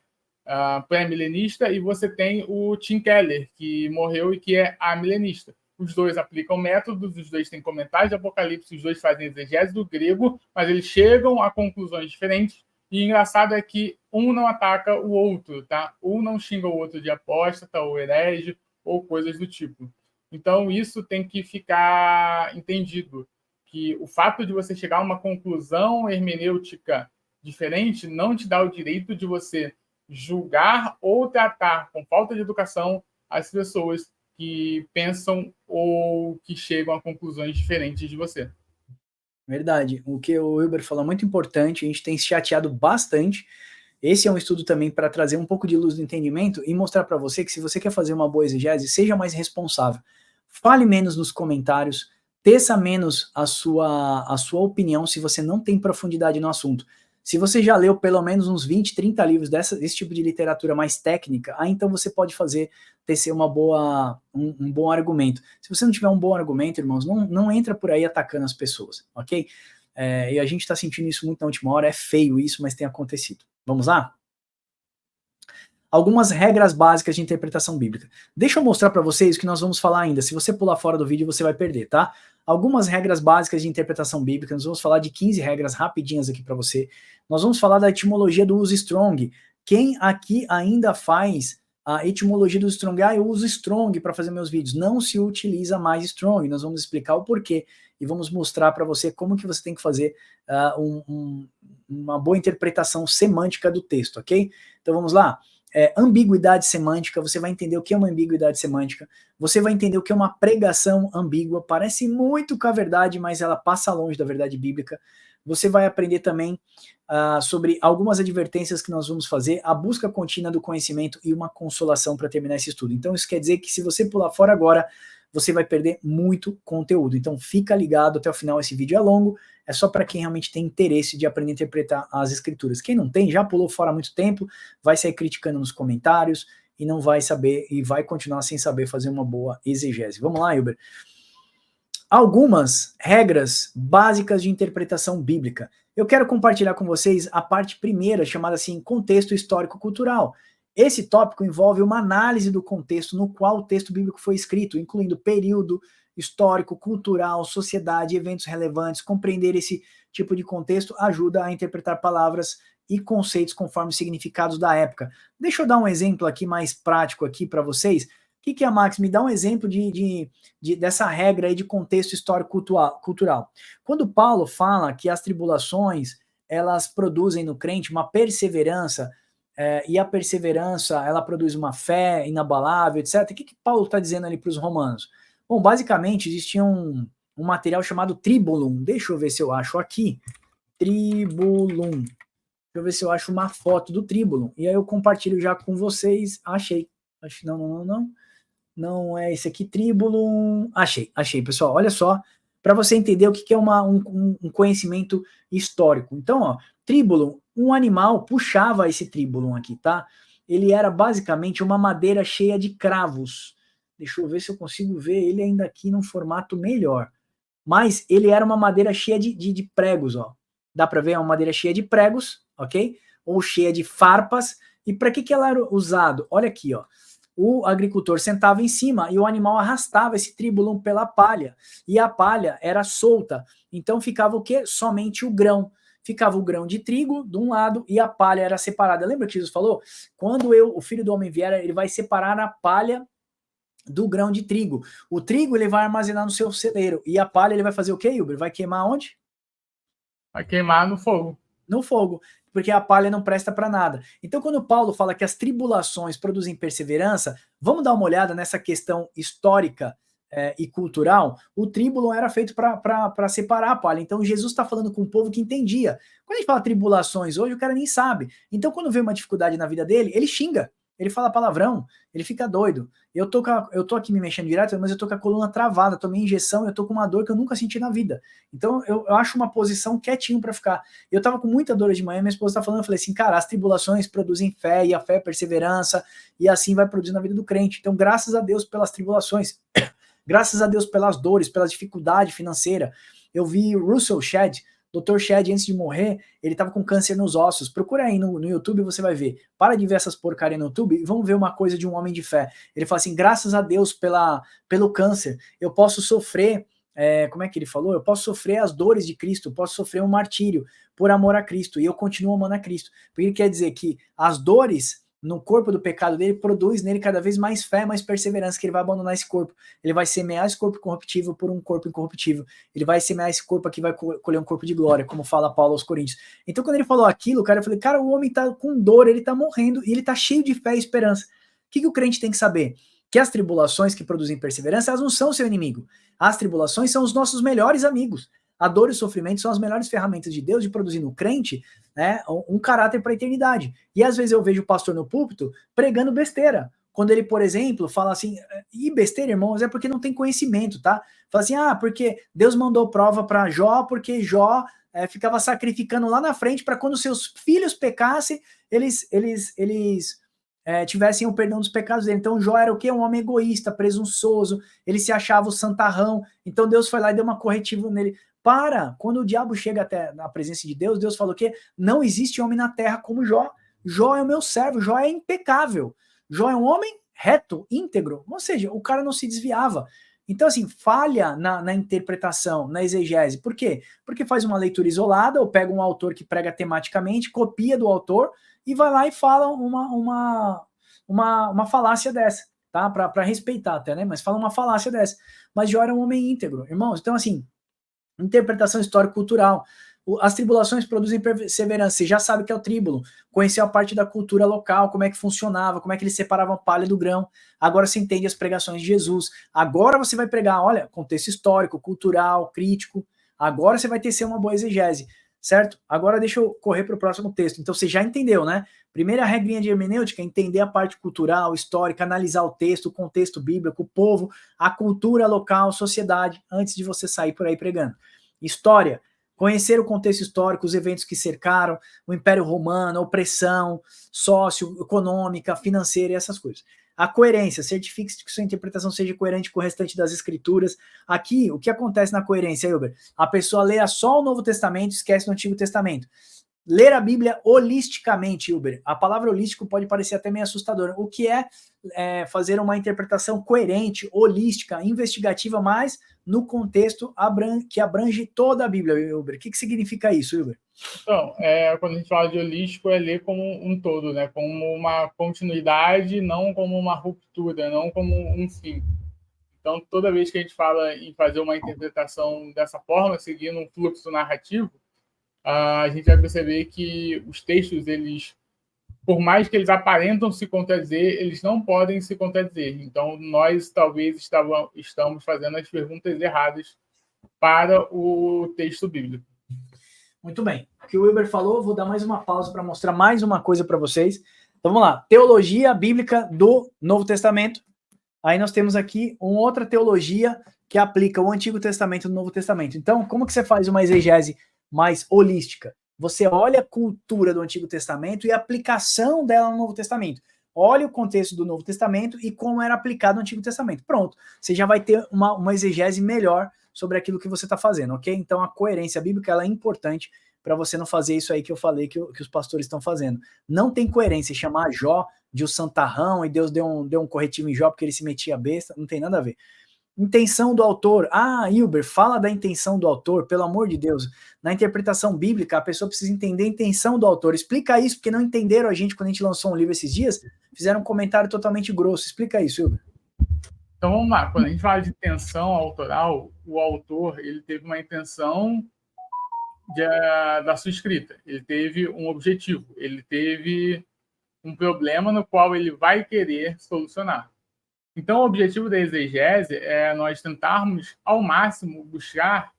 pré-milenista, e você tem o Tim Keller, que morreu e que é amilenista. Os dois aplicam métodos, os dois têm comentários de Apocalipse, os dois fazem exegese do grego, mas eles chegam a conclusões diferentes. E engraçado é que um não ataca o outro, tá? Um não xinga o outro de apóstata ou herege ou coisas do tipo. Então, isso tem que ficar entendido, que o fato de você chegar a uma conclusão hermenêutica diferente não te dá o direito de você julgar ou tratar com falta de educação as pessoas que pensam ou que chegam a conclusões diferentes de você. Verdade. O que o Wilber falou é muito importante, a gente tem se chateado bastante. Esse é um estudo também para trazer um pouco de luz do entendimento e mostrar para você que se você quer fazer uma boa exegese, seja mais responsável. Fale menos nos comentários, teça menos a sua opinião se você não tem profundidade no assunto. Se você já leu pelo menos uns 20, 30 livros desse tipo de literatura mais técnica, aí então você pode tecer um bom argumento. Se você não tiver um bom argumento, irmãos, não entra por aí atacando as pessoas, ok? E a gente está sentindo isso muito na última hora, é feio isso, mas tem acontecido. Vamos lá? Algumas regras básicas de interpretação bíblica. Deixa eu mostrar para vocês o que nós vamos falar ainda. Se você pular fora do vídeo, você vai perder, tá? Algumas regras básicas de interpretação bíblica. Nós vamos falar de 15 regras rapidinhas aqui para você. Nós vamos falar da etimologia do uso strong. Quem aqui ainda faz a etimologia do strong? Eu uso strong para fazer meus vídeos. Não se utiliza mais strong. Nós vamos explicar o porquê e vamos mostrar para você como que você tem que fazer uma boa interpretação semântica do texto, ok? Então vamos lá. Ambiguidade semântica, você vai entender o que é uma ambiguidade semântica, você vai entender o que é uma pregação ambígua, parece muito com a verdade, mas ela passa longe da verdade bíblica. Você vai aprender também sobre algumas advertências que nós vamos fazer, a busca contínua do conhecimento e uma consolação para terminar esse estudo. Então isso quer dizer que se você pular fora agora, você vai perder muito conteúdo. Então fica ligado até o final, esse vídeo é longo, é só para quem realmente tem interesse de aprender a interpretar as escrituras. Quem não tem, já pulou fora há muito tempo, vai sair criticando nos comentários e não vai saber, e vai continuar sem saber fazer uma boa exegese. Vamos lá, Hilber. Algumas regras básicas de interpretação bíblica. Eu quero compartilhar com vocês a parte primeira, chamada assim, contexto histórico-cultural. Esse tópico envolve uma análise do contexto no qual o texto bíblico foi escrito, incluindo período histórico, cultural, sociedade, eventos relevantes. Compreender esse tipo de contexto ajuda a interpretar palavras e conceitos conforme os significados da época. Deixa eu dar um exemplo aqui mais prático aqui para vocês. O que é, Max? Me dá um exemplo dessa regra aí de contexto histórico-cultural. Quando Paulo fala que as tribulações, elas produzem no crente uma perseverança, e a perseverança, ela produz uma fé inabalável, etc. O que Paulo está dizendo ali para os romanos? Bom, basicamente, existia um material chamado Tribulum. Deixa eu ver se eu acho aqui. Tribulum. Deixa eu ver se eu acho uma foto do Tribulum. E aí eu compartilho já com vocês. Achei. Não é esse aqui, Tribulum. Achei, pessoal. Olha só, para você entender o que é um conhecimento histórico. Então, ó, Tribulum, um animal puxava esse Tribulum aqui, tá? Ele era basicamente uma madeira cheia de cravos. Deixa eu ver se eu consigo ver ele ainda aqui num formato melhor. Mas ele era uma madeira cheia de pregos, ó. Dá para ver? É uma madeira cheia de pregos, ok? Ou cheia de farpas. E para que ela era usado? Olha aqui, ó. O agricultor sentava em cima e o animal arrastava esse Tribulum pela palha. E a palha era solta. Então ficava o quê? Somente o grão. Ficava o grão de trigo de um lado e a palha era separada. Lembra que Jesus falou? Quando o Filho do Homem vier, ele vai separar a palha do grão de trigo. O trigo ele vai armazenar no seu celeiro. E a palha ele vai fazer o quê, Hilber? Vai queimar onde? Vai queimar no fogo. No fogo, porque a palha não presta para nada. Então, quando Paulo fala que as tribulações produzem perseverança, vamos dar uma olhada nessa questão histórica e cultural. O tribulum era feito para separar a palha. Então, Jesus está falando com um povo que entendia. Quando a gente fala tribulações hoje, o cara nem sabe. Então, quando vê uma dificuldade na vida dele, ele xinga. Ele fala palavrão, ele fica doido. Eu tô aqui me mexendo direto, mas eu tô com a coluna travada, tomei injeção, eu tô com uma dor que eu nunca senti na vida. Então eu acho uma posição quietinho para ficar. Eu tava com muita dor de manhã, minha esposa tá falando, eu falei assim, cara, as tribulações produzem fé, e a fé é perseverança, e assim vai produzir na vida do crente. Então graças a Deus pelas tribulações, graças a Deus pelas dores, pela dificuldade financeira. Eu vi Russell Shedd, Dr. Shedd, antes de morrer, ele estava com câncer nos ossos. Procura aí no YouTube, você vai ver. Para de ver essas porcarias no YouTube e vamos ver uma coisa de um homem de fé. Ele fala assim, graças a Deus pelo câncer, eu posso sofrer, como é que ele falou? Eu posso sofrer as dores de Cristo, eu posso sofrer um martírio por amor a Cristo, e eu continuo amando a Cristo. Porque ele quer dizer que as dores no corpo do pecado dele, produz nele cada vez mais fé, mais perseverança, que ele vai abandonar esse corpo. Ele vai semear esse corpo corruptível por um corpo incorruptível. Ele vai semear esse corpo aqui, vai colher um corpo de glória, como fala Paulo aos Coríntios. Então, quando ele falou aquilo, cara, eu falei, cara, o homem tá com dor, ele tá morrendo, e ele tá cheio de fé e esperança. O que o crente tem que saber? Que as tribulações que produzem perseverança, elas não são seu inimigo. As tribulações são os nossos melhores amigos. A dor e o sofrimento são as melhores ferramentas de Deus de produzir no crente, né, um caráter para a eternidade. E às vezes eu vejo o pastor no púlpito pregando besteira. Quando ele, por exemplo, fala assim, e besteira, irmãos, é porque não tem conhecimento, tá? Fala assim, porque Deus mandou prova para Jó, porque Jó ficava sacrificando lá na frente para quando seus filhos pecassem, eles tivessem o perdão dos pecados dele. Então Jó era o quê? Um homem egoísta, presunçoso, ele se achava o santarrão, então Deus foi lá e deu uma corretiva nele. Quando o diabo chega até na presença de Deus, Deus falou que não existe homem na terra como Jó. Jó é o meu servo, Jó é impecável. Jó é um homem reto, íntegro, ou seja, o cara não se desviava. Então, assim, falha na interpretação, na exegese. Por quê? Porque faz uma leitura isolada, ou pega um autor que prega tematicamente, copia do autor, e vai lá e fala uma falácia dessa, tá? Para respeitar até, né? Mas fala uma falácia dessa. Mas Jó era um homem íntegro, irmãos. Então, assim, interpretação histórico-cultural. As tribulações produzem perseverança. Você já sabe que é o tríbulo. Conheceu a parte da cultura local, como é que funcionava, como é que eles separavam a palha do grão. Agora você entende as pregações de Jesus. Agora você vai pregar, olha, contexto histórico, cultural, crítico. Agora você vai ter uma boa exegese, certo? Agora deixa eu correr para o próximo texto. Então você já entendeu, né? Primeira regrinha de hermenêutica, entender a parte cultural, histórica, analisar o texto, o contexto bíblico, o povo, a cultura local, sociedade, antes de você sair por aí pregando. História, conhecer o contexto histórico, os eventos que cercaram, o Império Romano, a opressão socioeconômica, financeira e essas coisas. A coerência, certifique-se que sua interpretação seja coerente com o restante das escrituras. Aqui, o que acontece na coerência, Hilber? A pessoa lê só o Novo Testamento, esquece do Antigo Testamento. Ler a Bíblia holisticamente, Hilber. A palavra holístico pode parecer até meio assustadora. O que é fazer uma interpretação coerente, holística, investigativa, mas no contexto que abrange toda a Bíblia, Hilber? O que significa isso, Hilber? Então, quando a gente fala de holístico, é ler como um todo, né? Como uma continuidade, não como uma ruptura, não como um fim. Então, toda vez que a gente fala em fazer uma interpretação dessa forma, seguindo um fluxo narrativo, a gente vai perceber que os textos, eles, por mais que eles aparentam se contradizer, eles não podem se contradizer. Então, nós talvez estamos fazendo as perguntas erradas para o texto bíblico. Muito bem. O que o Wilber falou, vou dar mais uma pausa para mostrar mais uma coisa para vocês. Então vamos lá. Teologia bíblica do Novo Testamento. Aí nós temos aqui uma outra teologia que aplica o Antigo Testamento no Novo Testamento. Então, como que você faz uma exegese mais holística? Você olha a cultura do Antigo Testamento e a aplicação dela no Novo Testamento. Olha o contexto do Novo Testamento e como era aplicado no Antigo Testamento. Pronto. Você já vai ter uma exegese melhor sobre aquilo que você está fazendo, ok? Então a coerência bíblica ela é importante para você não fazer isso aí que eu falei que os pastores estão fazendo. Não tem coerência chamar Jó de o santarrão e Deus deu um corretivo em Jó porque ele se metia a besta, não tem nada a ver. Intenção do autor. Hilber, fala da intenção do autor, pelo amor de Deus. Na interpretação bíblica, a pessoa precisa entender a intenção do autor. Explica isso, porque não entenderam a gente quando a gente lançou um livro esses dias, fizeram um comentário totalmente grosso. Explica isso, Hilber. Então vamos lá, quando a gente fala de intenção autoral, o autor ele teve uma intenção da sua escrita, ele teve um objetivo, ele teve um problema no qual ele vai querer solucionar. Então o objetivo da exegese é nós tentarmos ao máximo buscar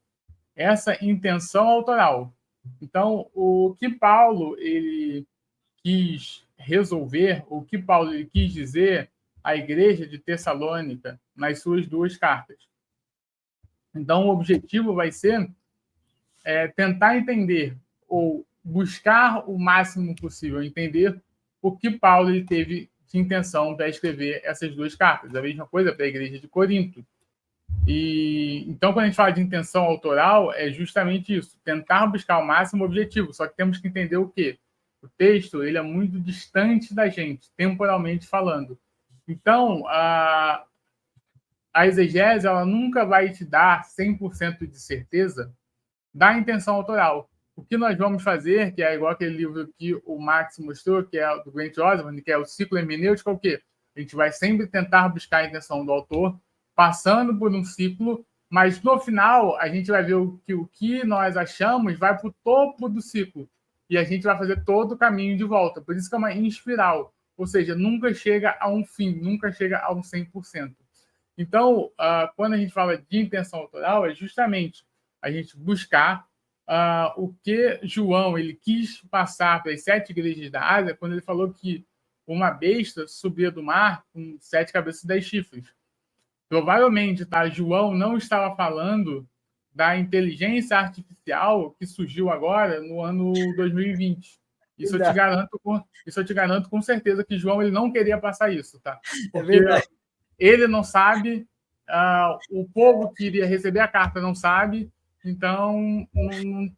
essa intenção autoral. Então o que Paulo ele quis resolver, o que Paulo ele quis dizer à igreja de Tessalônica nas suas duas cartas. Então, o objetivo vai ser tentar entender ou buscar o máximo possível entender o que Paulo ele teve de intenção para escrever essas duas cartas. A mesma coisa para a igreja de Corinto. E então, quando a gente fala de intenção autoral, é justamente isso, tentar buscar o máximo objetivo. Só que temos que entender o quê? O texto ele é muito distante da gente, temporalmente falando. Então, a exegese ela nunca vai te dar 100% de certeza da intenção autoral, o que nós vamos fazer, que é igual aquele livro que o Max mostrou, que é do Grant Osborne, que é o ciclo hermenêutico, é o quê? A gente vai sempre tentar buscar a intenção do autor, passando por um ciclo, mas no final a gente vai ver o que nós achamos vai para o topo do ciclo. E a gente vai fazer todo o caminho de volta. Por isso que é uma espiral. Ou seja, nunca chega a um fim, nunca chega a um 100%. Então, quando a gente fala de intenção autoral, é justamente a gente buscar o que João ele quis passar para as 7 igrejas da Ásia, quando ele falou que uma besta subia do mar com 7 cabeças e 10 chifres. Provavelmente, João não estava falando da inteligência artificial que surgiu agora no ano 2020. Isso eu te garanto com certeza que João ele não queria passar isso, tá? Porque ele não sabe, o povo que iria receber a carta não sabe, então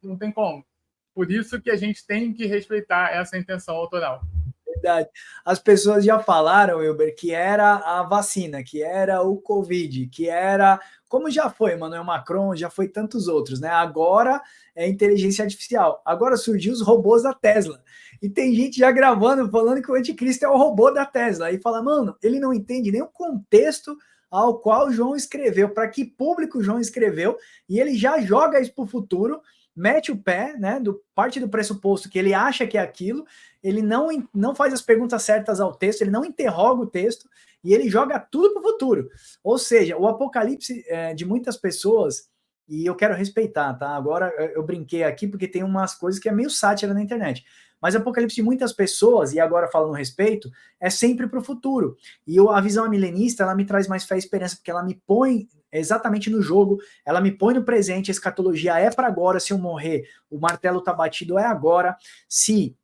não tem como. Por isso que a gente tem que respeitar essa intenção autoral. Verdade. As pessoas já falaram, Wilber, que era a vacina, que era o Covid, que era... Como já foi Emmanuel Macron, já foi tantos outros, né? Agora é inteligência artificial. Agora surgiu os robôs da Tesla. E tem gente já gravando, falando que o anticristo é o robô da Tesla. Aí fala, mano, ele não entende nem o contexto ao qual João escreveu, para que público João escreveu, e ele já joga isso para o futuro, mete o pé, né? Parte do pressuposto que ele acha que é aquilo, ele não faz as perguntas certas ao texto, ele não interroga o texto, e ele joga tudo para o futuro. Ou seja, o apocalipse de muitas pessoas, e eu quero respeitar, tá? Agora eu brinquei aqui porque tem umas coisas que é meio sátira na internet. Mas o apocalipse de muitas pessoas, e agora falando respeito, é sempre para o futuro. E a visão milenista, ela me traz mais fé e esperança, porque ela me põe exatamente no jogo, ela me põe no presente, a escatologia é para agora, se eu morrer, o martelo tá batido, é agora. Se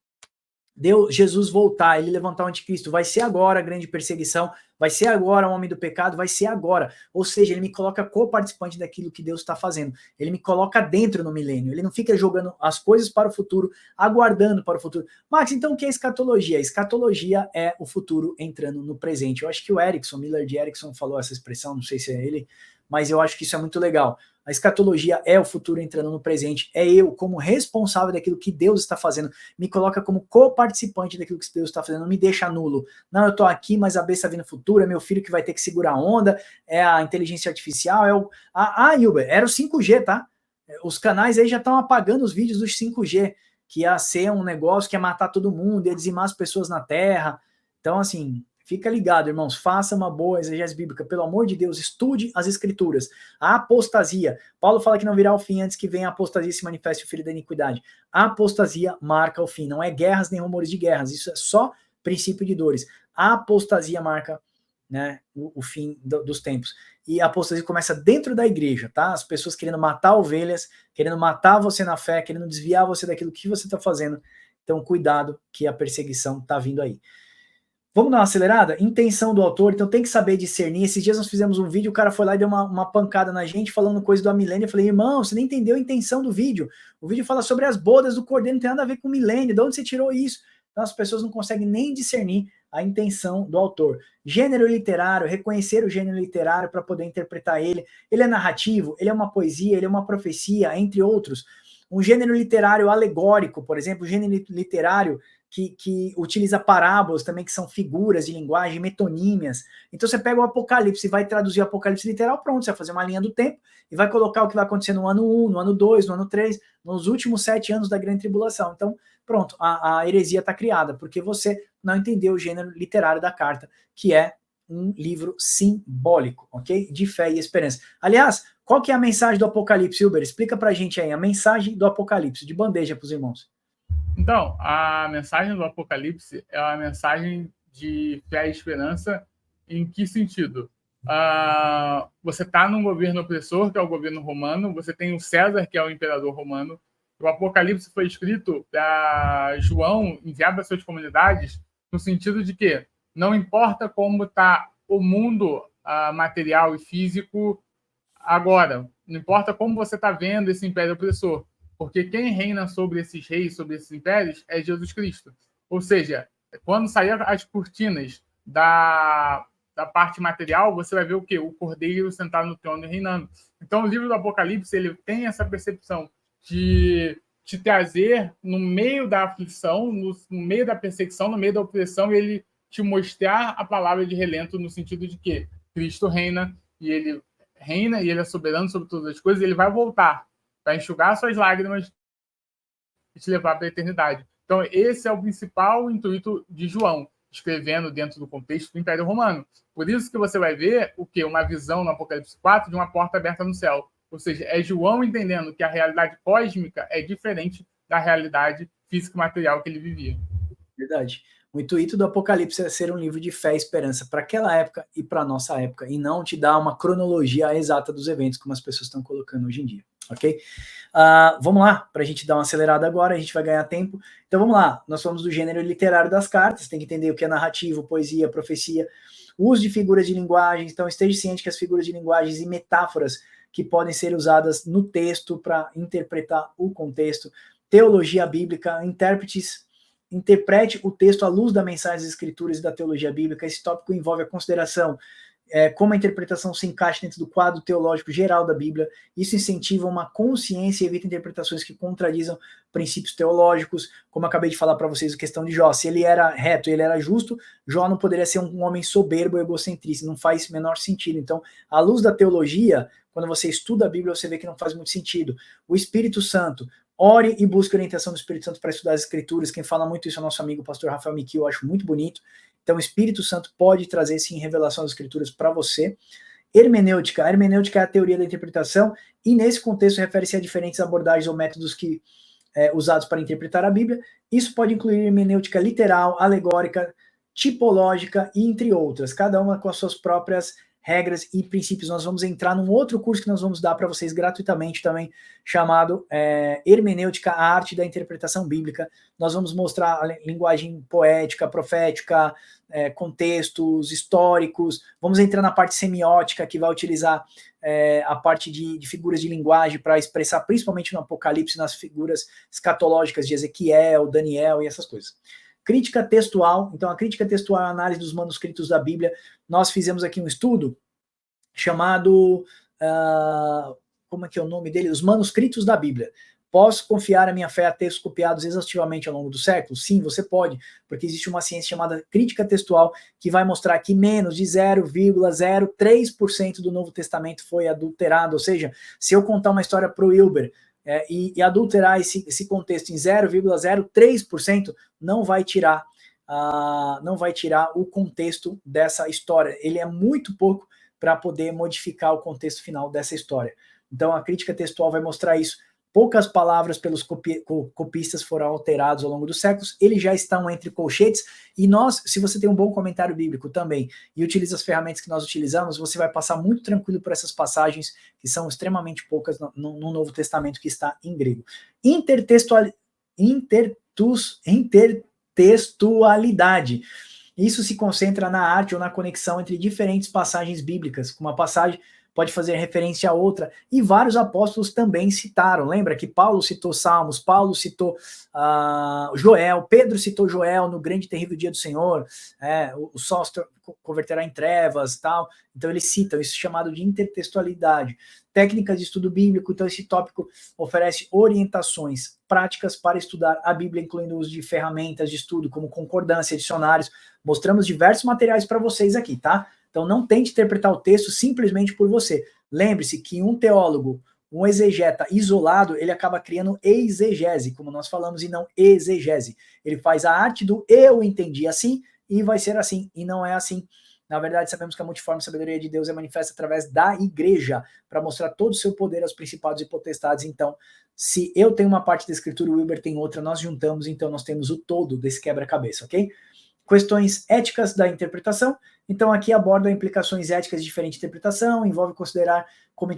Jesus voltar, ele levantar o anticristo, vai ser agora a grande perseguição, vai ser agora o homem do pecado, vai ser agora. Ou seja, ele me coloca co-participante daquilo que Deus está fazendo. Ele me coloca dentro no milênio. Ele não fica jogando as coisas para o futuro, aguardando para o futuro. Max, então o que é escatologia? Escatologia é o futuro entrando no presente. Eu acho que o Millard Erickson falou essa expressão, não sei se é ele, mas eu acho que isso é muito legal. A escatologia é o futuro entrando no presente, é eu como responsável daquilo que Deus está fazendo, me coloca como co-participante daquilo que Deus está fazendo, não me deixa nulo. Não, eu estou aqui, mas a besta está vindo no futuro, é meu filho que vai ter que segurar a onda, é a inteligência artificial, é o... Hilber, era o 5G, tá? Os canais aí já estão apagando os vídeos dos 5G, que ia ser um negócio que ia matar todo mundo, ia dizimar as pessoas na Terra. Então, assim... Fica ligado, irmãos, faça uma boa exegese bíblica, pelo amor de Deus, estude as escrituras. A apostasia, Paulo fala que não virá o fim antes que venha a apostasia e se manifeste o filho da iniquidade. A apostasia marca o fim, não é guerras nem rumores de guerras, isso é só princípio de dores. A apostasia marca, né, o fim dos tempos. E a apostasia começa dentro da igreja, tá? As pessoas querendo matar ovelhas, querendo matar você na fé, querendo desviar você daquilo que você está fazendo. Então, cuidado que a perseguição está vindo aí. Vamos dar uma acelerada? Intenção do autor, então tem que saber discernir. Esses dias nós fizemos um vídeo, o cara foi lá e deu uma pancada na gente, falando coisa do milênio. Eu falei, irmão, você nem entendeu a intenção do vídeo. O vídeo fala sobre as bodas do cordeiro, não tem nada a ver com o milênio. De onde você tirou isso? Então as pessoas não conseguem nem discernir a intenção do autor. Gênero literário, reconhecer o gênero literário para poder interpretar ele. Ele é narrativo, ele é uma poesia, ele é uma profecia, entre outros. Um gênero literário alegórico, por exemplo, gênero literário que utiliza parábolas também, que são figuras de linguagem, metonímias. Então você pega o Apocalipse e vai traduzir o Apocalipse literal, pronto, você vai fazer uma linha do tempo e vai colocar o que vai acontecer no ano 1, no ano 2, no ano 3, nos últimos 7 anos da grande tribulação. Então, pronto, a heresia está criada, porque você não entendeu o gênero literário da carta, que é um livro simbólico, ok? De fé e esperança. Aliás, qual que é a mensagem do Apocalipse, Hilber? Explica pra gente aí, a mensagem do Apocalipse, de bandeja para os irmãos. Então, a mensagem do Apocalipse é uma mensagem de fé e esperança. Em que sentido? Você está num governo opressor, que é o governo romano, você tem o César, que é o imperador romano. O Apocalipse foi escrito para João enviar para suas comunidades, no sentido de que não importa como está o mundo material e físico agora, não importa como você está vendo esse império opressor, porque quem reina sobre esses reis, sobre esses impérios, é Jesus Cristo. Ou seja, quando sair as cortinas da parte material, você vai ver o quê? O Cordeiro sentado no trono e reinando. Então, o livro do Apocalipse ele tem essa percepção de te trazer no meio da aflição, no meio da perseguição, no meio da opressão, ele te mostrar a palavra de relento no sentido de que Cristo reina e ele é soberano sobre todas as coisas, e ele vai voltar para enxugar suas lágrimas e te levar para a eternidade. Então, esse é o principal intuito de João, escrevendo dentro do contexto do Império Romano. Por isso que você vai ver o quê? Uma visão no Apocalipse 4 de uma porta aberta no céu. Ou seja, é João entendendo que a realidade cósmica é diferente da realidade física e material que ele vivia. Verdade. O intuito do Apocalipse é ser um livro de fé e esperança para aquela época e para a nossa época, e não te dar uma cronologia exata dos eventos, como as pessoas estão colocando hoje em dia, ok? Vamos lá, para a gente dar uma acelerada agora, a gente vai ganhar tempo. Então vamos lá, nós falamos do gênero literário das cartas, tem que entender o que é narrativo, poesia, profecia, uso de figuras de linguagem, então esteja ciente que as figuras de linguagens e metáforas que podem ser usadas no texto para interpretar o contexto, teologia bíblica, interprete o texto à luz da mensagem das escrituras e da teologia bíblica. Esse tópico envolve a consideração como a interpretação se encaixa dentro do quadro teológico geral da Bíblia. Isso incentiva uma consciência e evita interpretações que contradizam princípios teológicos, como eu acabei de falar para vocês a questão de Jó. Se ele era reto, ele era justo, Jó não poderia ser um homem soberbo e egocentrista, não faz menor sentido. Então, à luz da teologia, quando você estuda a Bíblia, você vê que não faz muito sentido. O Espírito Santo, ore e busque a orientação do Espírito Santo para estudar as Escrituras. Quem fala muito isso é o nosso amigo pastor Rafael Miki, eu acho muito bonito. Então, o Espírito Santo pode trazer, sim, revelação das Escrituras para você. Hermenêutica. A hermenêutica é a teoria da interpretação, e nesse contexto refere-se a diferentes abordagens ou métodos que usados para interpretar a Bíblia. Isso pode incluir hermenêutica literal, alegórica, tipológica e entre outras, cada uma com as suas próprias regras e princípios. Nós vamos entrar num outro curso que nós vamos dar para vocês gratuitamente também, chamado Hermenêutica, a arte da interpretação bíblica. Nós vamos mostrar a linguagem poética, profética, contextos históricos. Vamos entrar na parte semiótica, que vai utilizar a parte de figuras de linguagem para expressar, principalmente no Apocalipse, nas figuras escatológicas de Ezequiel, Daniel e essas coisas. Crítica textual. Então, a crítica textual é a análise dos manuscritos da Bíblia. Nós fizemos aqui um estudo chamado, como é que é o nome dele? Os manuscritos da Bíblia. Posso confiar a minha fé a textos copiados exaustivamente ao longo do século? Sim, você pode, porque existe uma ciência chamada crítica textual que vai mostrar que menos de 0,03% do Novo Testamento foi adulterado. Ou seja, se eu contar uma história para o Wilber e adulterar esse contexto em 0,03%, não vai tirar o contexto dessa história. Ele é muito pouco para poder modificar o contexto final dessa história. Então, a crítica textual vai mostrar isso. Poucas palavras pelos copistas foram alteradas ao longo dos séculos, eles já estão entre colchetes, e nós, se você tem um bom comentário bíblico também, e utiliza as ferramentas que nós utilizamos, você vai passar muito tranquilo por essas passagens, que são extremamente poucas no Novo Testamento, que está em grego. Intertextualidade. Isso se concentra na arte ou na conexão entre diferentes passagens bíblicas. Uma passagem pode fazer referência a outra, e vários apóstolos também citaram. Lembra que Paulo citou Salmos, Paulo citou Joel, Pedro citou Joel no grande e terrível dia do Senhor, o sol se converterá em trevas, tal. Então eles citam, isso é chamado de intertextualidade. Técnicas de estudo bíblico. Então esse tópico oferece orientações práticas para estudar a Bíblia, incluindo o uso de ferramentas de estudo, como concordância, dicionários. Mostramos diversos materiais para vocês aqui, tá? Então não tente interpretar o texto simplesmente por você. Lembre-se que um teólogo, um exegeta isolado, ele acaba criando exegese, como nós falamos, e não exegese. Ele faz a arte do eu entendi assim, e vai ser assim, e não é assim. Na verdade, sabemos que a multiforme sabedoria de Deus é manifesta através da igreja, para mostrar todo o seu poder aos principados e potestades. Então, se eu tenho uma parte da escritura, o Wilber tem outra, nós juntamos, então nós temos o todo desse quebra-cabeça, ok? Questões éticas da interpretação. Então, aqui aborda implicações éticas de diferente interpretação, envolve considerar como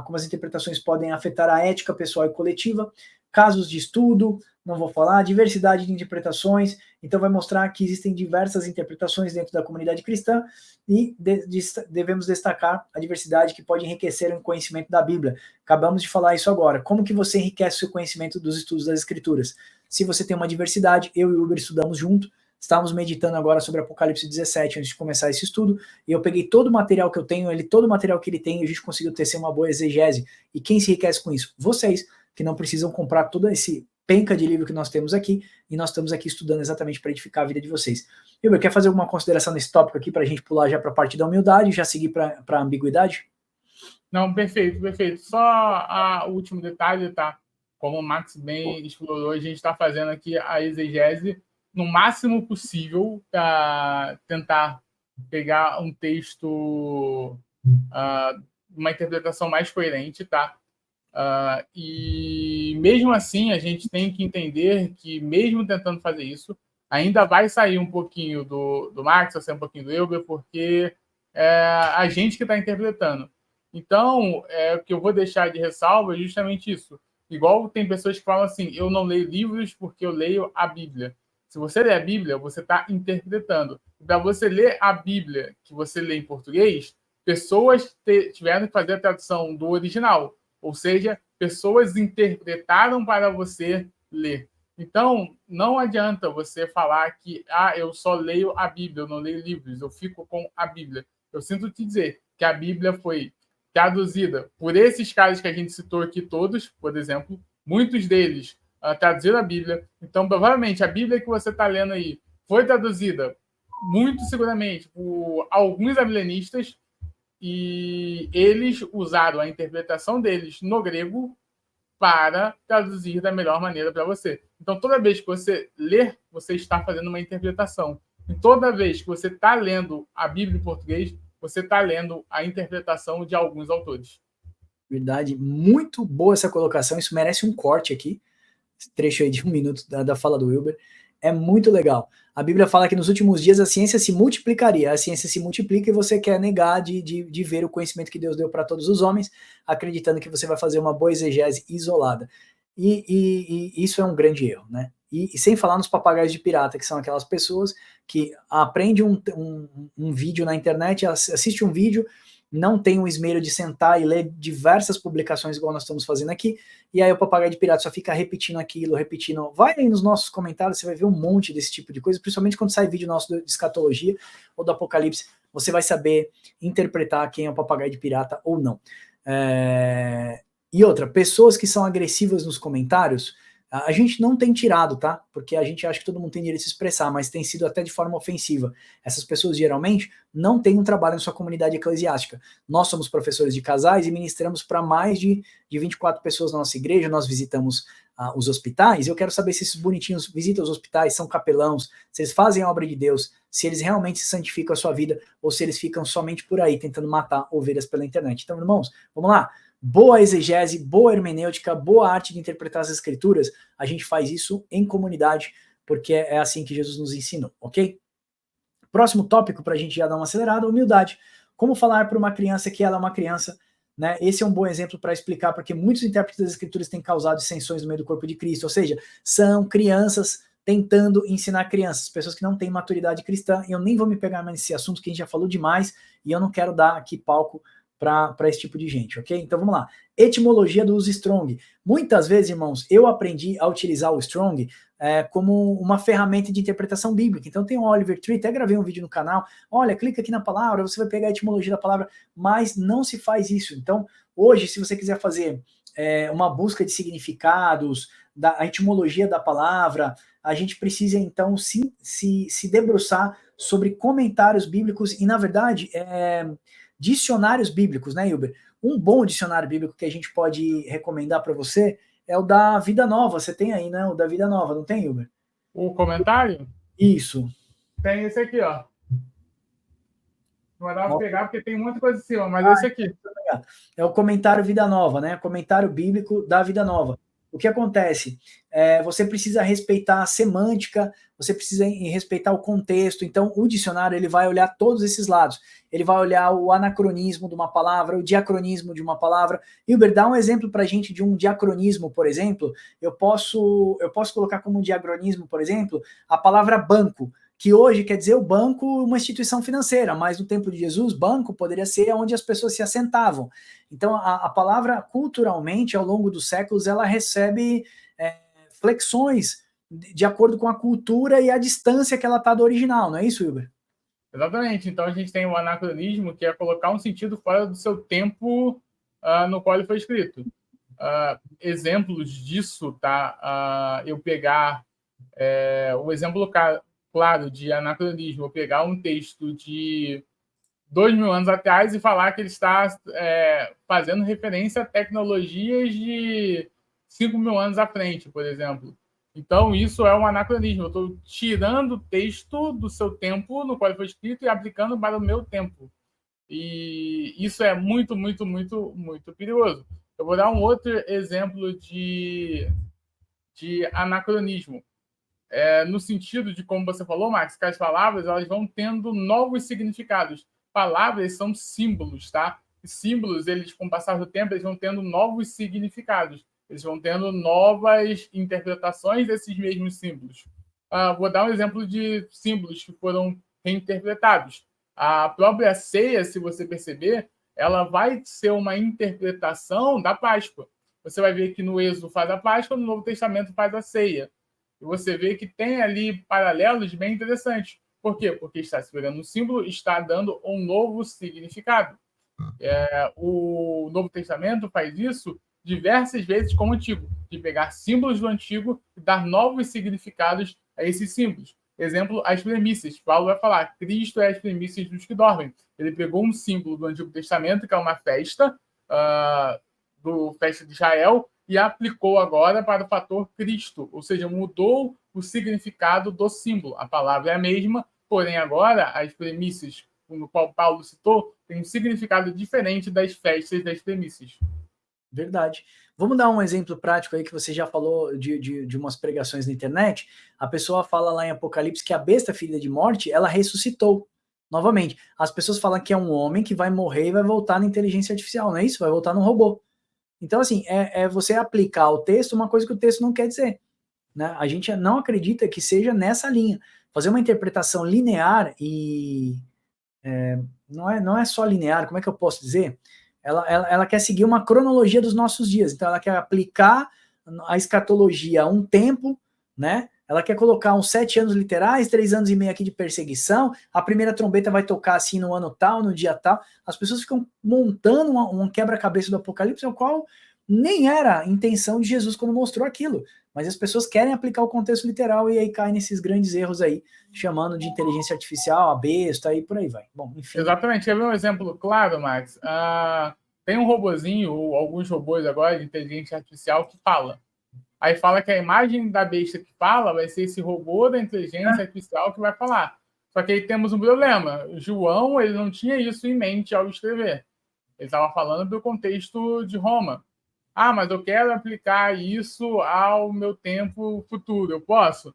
como as interpretações podem afetar a ética pessoal e coletiva, casos de estudo, não vou falar, diversidade de interpretações. Então, vai mostrar que existem diversas interpretações dentro da comunidade cristã e devemos destacar a diversidade que pode enriquecer o conhecimento da Bíblia. Acabamos de falar isso agora. Como que você enriquece o seu conhecimento dos estudos das Escrituras? Se você tem uma diversidade, eu e o Uber estudamos junto, estávamos meditando agora sobre Apocalipse 17 antes de começar esse estudo, e eu peguei todo o material que eu tenho, todo o material que ele tem, e a gente conseguiu tecer uma boa exegese. E quem se enriquece com isso? Vocês, que não precisam comprar toda esse penca de livro que nós temos aqui, e nós estamos aqui estudando exatamente para edificar a vida de vocês. Hilber, quer fazer alguma consideração nesse tópico aqui para a gente pular já para a parte da humildade e já seguir para a ambiguidade? Não, perfeito, perfeito. Só o último detalhe, tá? Como o Max bem explorou, a gente está fazendo aqui a exegese no máximo possível para tentar pegar um texto, uma interpretação mais coerente, tá? E mesmo assim, a gente tem que entender que, mesmo tentando fazer isso, ainda vai sair um pouquinho do Max, vai sair um pouquinho do Hilber, porque é a gente que está interpretando. Então, o que eu vou deixar de ressalva é justamente isso. Igual tem pessoas que falam assim, eu não leio livros porque eu leio a Bíblia. Se você lê a Bíblia, você está interpretando. Para você ler a Bíblia que você lê em português, pessoas tiveram que fazer a tradução do original. Ou seja, pessoas interpretaram para você ler. Então, não adianta você falar que eu só leio a Bíblia, eu não leio livros, eu fico com a Bíblia. Eu sinto te dizer que a Bíblia foi traduzida por esses caras que a gente citou aqui todos, por exemplo, muitos deles traduziram a Bíblia. Então, provavelmente, a Bíblia que você está lendo aí foi traduzida, muito seguramente, por alguns amilenistas, e eles usaram a interpretação deles no grego para traduzir da melhor maneira para você. Então, toda vez que você lê, você está fazendo uma interpretação. E toda vez que você está lendo a Bíblia em português, você está lendo a interpretação de alguns autores. Verdade, muito boa essa colocação, isso merece um corte aqui, esse trecho aí de 1 minuto da fala do Hilber, é muito legal. A Bíblia fala que nos últimos dias a ciência se multiplicaria, a ciência se multiplica e você quer negar de ver o conhecimento que Deus deu para todos os homens, acreditando que você vai fazer uma boa exegese isolada. E isso é um grande erro, né? E sem falar nos papagaios de pirata, que são aquelas pessoas que aprendem um vídeo na internet, assiste um vídeo, não tem o esmero de sentar e ler diversas publicações igual nós estamos fazendo aqui, e aí o papagaio de pirata só fica repetindo aquilo, repetindo. Vai aí nos nossos comentários, você vai ver um monte desse tipo de coisa, principalmente quando sai vídeo nosso de escatologia ou do Apocalipse, você vai saber interpretar quem é o papagaio de pirata ou não. E outra, pessoas que são agressivas nos comentários, a gente não tem tirado, tá? Porque a gente acha que todo mundo tem direito de se expressar, mas tem sido até de forma ofensiva. Essas pessoas geralmente não têm um trabalho em sua comunidade eclesiástica. Nós somos professores de casais e ministramos para mais de 24 pessoas na nossa igreja, nós visitamos os hospitais. Eu quero saber se esses bonitinhos visitam os hospitais, são capelãos, se eles fazem a obra de Deus, se eles realmente se santificam a sua vida, ou se eles ficam somente por aí tentando matar ovelhas pela internet. Então, irmãos, vamos lá. Boa exegese, boa hermenêutica, boa arte de interpretar as escrituras, a gente faz isso em comunidade, porque é assim que Jesus nos ensinou, ok? Próximo tópico, para a gente já dar uma acelerada, humildade. Como falar para uma criança que ela é uma criança, né? Esse é um bom exemplo para explicar, porque muitos intérpretes das escrituras têm causado dissensões no meio do corpo de Cristo, ou seja, são crianças tentando ensinar crianças, pessoas que não têm maturidade cristã, e eu nem vou me pegar mais nesse assunto, que a gente já falou demais, e eu não quero dar aqui palco para esse tipo de gente, ok? Então vamos lá. Etimologia do uso Strong. Muitas vezes, irmãos, eu aprendi a utilizar o Strong como uma ferramenta de interpretação bíblica. Então tem o Oliver Tree, até gravei um vídeo no canal. Olha, clica aqui na palavra, você vai pegar a etimologia da palavra, mas não se faz isso. Então, hoje, se você quiser fazer uma busca de significados, da etimologia da palavra, a gente precisa, então, se debruçar sobre comentários bíblicos e, na verdade, dicionários bíblicos, né, Hilber? Um bom dicionário bíblico que a gente pode recomendar para você é o da Vida Nova. Você tem aí, né? O da Vida Nova, não tem, Hilber? O comentário? Isso. Tem esse aqui, ó. Não vai dar pra pegar porque tem muita coisa em cima, mas esse aqui. É o comentário Vida Nova, né? Comentário bíblico da Vida Nova. O que acontece? Você precisa respeitar a semântica, você precisa respeitar o contexto. Então, o dicionário ele vai olhar todos esses lados. Ele vai olhar o anacronismo de uma palavra, o diacronismo de uma palavra. Hilber, dá um exemplo para a gente de um diacronismo, por exemplo. Eu posso colocar como um diacronismo, por exemplo, a palavra banco, que hoje quer dizer o banco, uma instituição financeira, mas no tempo de Jesus, banco poderia ser onde as pessoas se assentavam. Então, a palavra, culturalmente, ao longo dos séculos, ela recebe flexões de acordo com a cultura e a distância que ela está do original, não é isso, Hilber? Exatamente. Então, a gente tem o anacronismo, que é colocar um sentido fora do seu tempo no qual ele foi escrito. exemplos disso, tá? Eu pegar um exemplo claro de anacronismo, eu pegar um texto de 2.000 anos atrás e falar que ele está fazendo referência a tecnologias de 5.000 anos à frente, por exemplo. Então, isso é um anacronismo. Eu estou tirando o texto do seu tempo, no qual ele foi escrito, e aplicando para o meu tempo. E isso é muito, muito, muito, muito perigoso. Eu vou dar um outro exemplo de anacronismo. No sentido de, como você falou, Max, que as palavras elas vão tendo novos significados. Palavras são símbolos, tá? E símbolos, eles, com o passar do tempo, eles vão tendo novos significados. Eles vão tendo novas interpretações desses mesmos símbolos. Vou dar um exemplo de símbolos que foram reinterpretados. A própria ceia, se você perceber, ela vai ser uma interpretação da Páscoa. Você vai ver que no Êxodo faz a Páscoa, no Novo Testamento faz a ceia. E você vê que tem ali paralelos bem interessantes. Por quê? Porque está se pegando um símbolo, está dando um novo significado. O Novo Testamento faz isso diversas vezes com o Antigo, de pegar símbolos do Antigo e dar novos significados a esses símbolos. Exemplo, as premissas. Paulo vai falar, Cristo é as premissas dos que dormem. Ele pegou um símbolo do Antigo Testamento, que é uma festa, do festa de Israel, e aplicou agora para o fator Cristo, ou seja, mudou o significado do símbolo. A palavra é a mesma, porém agora as premissas, no qual Paulo citou, têm um significado diferente das festas das premissas. Verdade. Vamos dar um exemplo prático aí que você já falou de umas pregações na internet. A pessoa fala lá em Apocalipse que a besta filha de morte, ela ressuscitou novamente. As pessoas falam que é um homem que vai morrer e vai voltar na inteligência artificial, não é isso? Vai voltar num robô. Então, assim, você aplicar ao texto uma coisa que o texto não quer dizer. Né? A gente não acredita que seja nessa linha. Fazer uma interpretação linear não é só linear, como é que eu posso dizer? Ela quer seguir uma cronologia dos nossos dias. Então, ela quer aplicar a escatologia a um tempo, né? Ela quer colocar uns 7 anos literais, 3 anos e meio aqui de perseguição, a primeira trombeta vai tocar assim no ano tal, no dia tal. As pessoas ficam montando um quebra-cabeça do Apocalipse, o qual nem era a intenção de Jesus quando mostrou aquilo. Mas as pessoas querem aplicar o contexto literal e aí caem nesses grandes erros aí, chamando de inteligência artificial, a besta e por aí vai. Bom, enfim. Exatamente. Quer ver um exemplo claro, Max? Tem um robozinho, ou alguns robôs agora de inteligência artificial que fala. Aí fala que a imagem da besta que fala vai ser esse robô da inteligência artificial que vai falar. Só que aí temos um problema. O João, ele não tinha isso em mente ao escrever. Ele estava falando do contexto de Roma. Mas eu quero aplicar isso ao meu tempo futuro. Eu posso?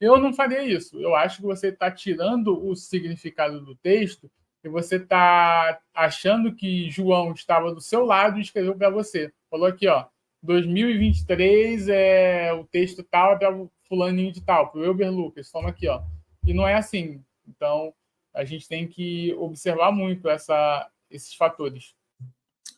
Eu não faria isso. Eu acho que você está tirando o significado do texto e você está achando que João estava do seu lado e escreveu para você. Falou aqui, 2023 o texto tal é para fulaninho de tal, para o Elber Lucas, toma aqui, E não é assim. Então, a gente tem que observar muito esses fatores.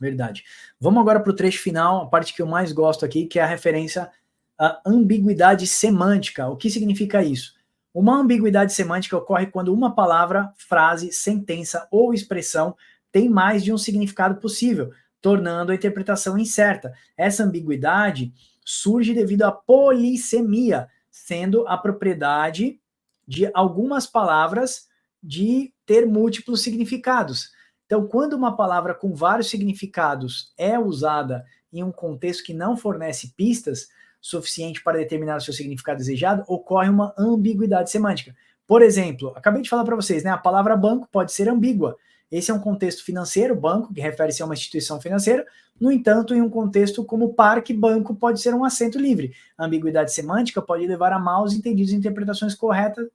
Verdade. Vamos agora para o trecho final, a parte que eu mais gosto aqui, que é a referência à ambiguidade semântica. O que significa isso? Uma ambiguidade semântica ocorre quando uma palavra, frase, sentença ou expressão tem mais de um significado possível, tornando a interpretação incerta. Essa ambiguidade surge devido à polissemia, sendo a propriedade de algumas palavras de ter múltiplos significados. Então, quando uma palavra com vários significados é usada em um contexto que não fornece pistas suficiente para determinar o seu significado desejado, ocorre uma ambiguidade semântica. Por exemplo, acabei de falar para vocês, né? A palavra banco pode ser ambígua. Esse é um contexto financeiro, banco, que refere-se a uma instituição financeira. No entanto, em um contexto como parque, banco pode ser um assento livre. A ambiguidade semântica pode levar a maus entendidos e interpretações corretas.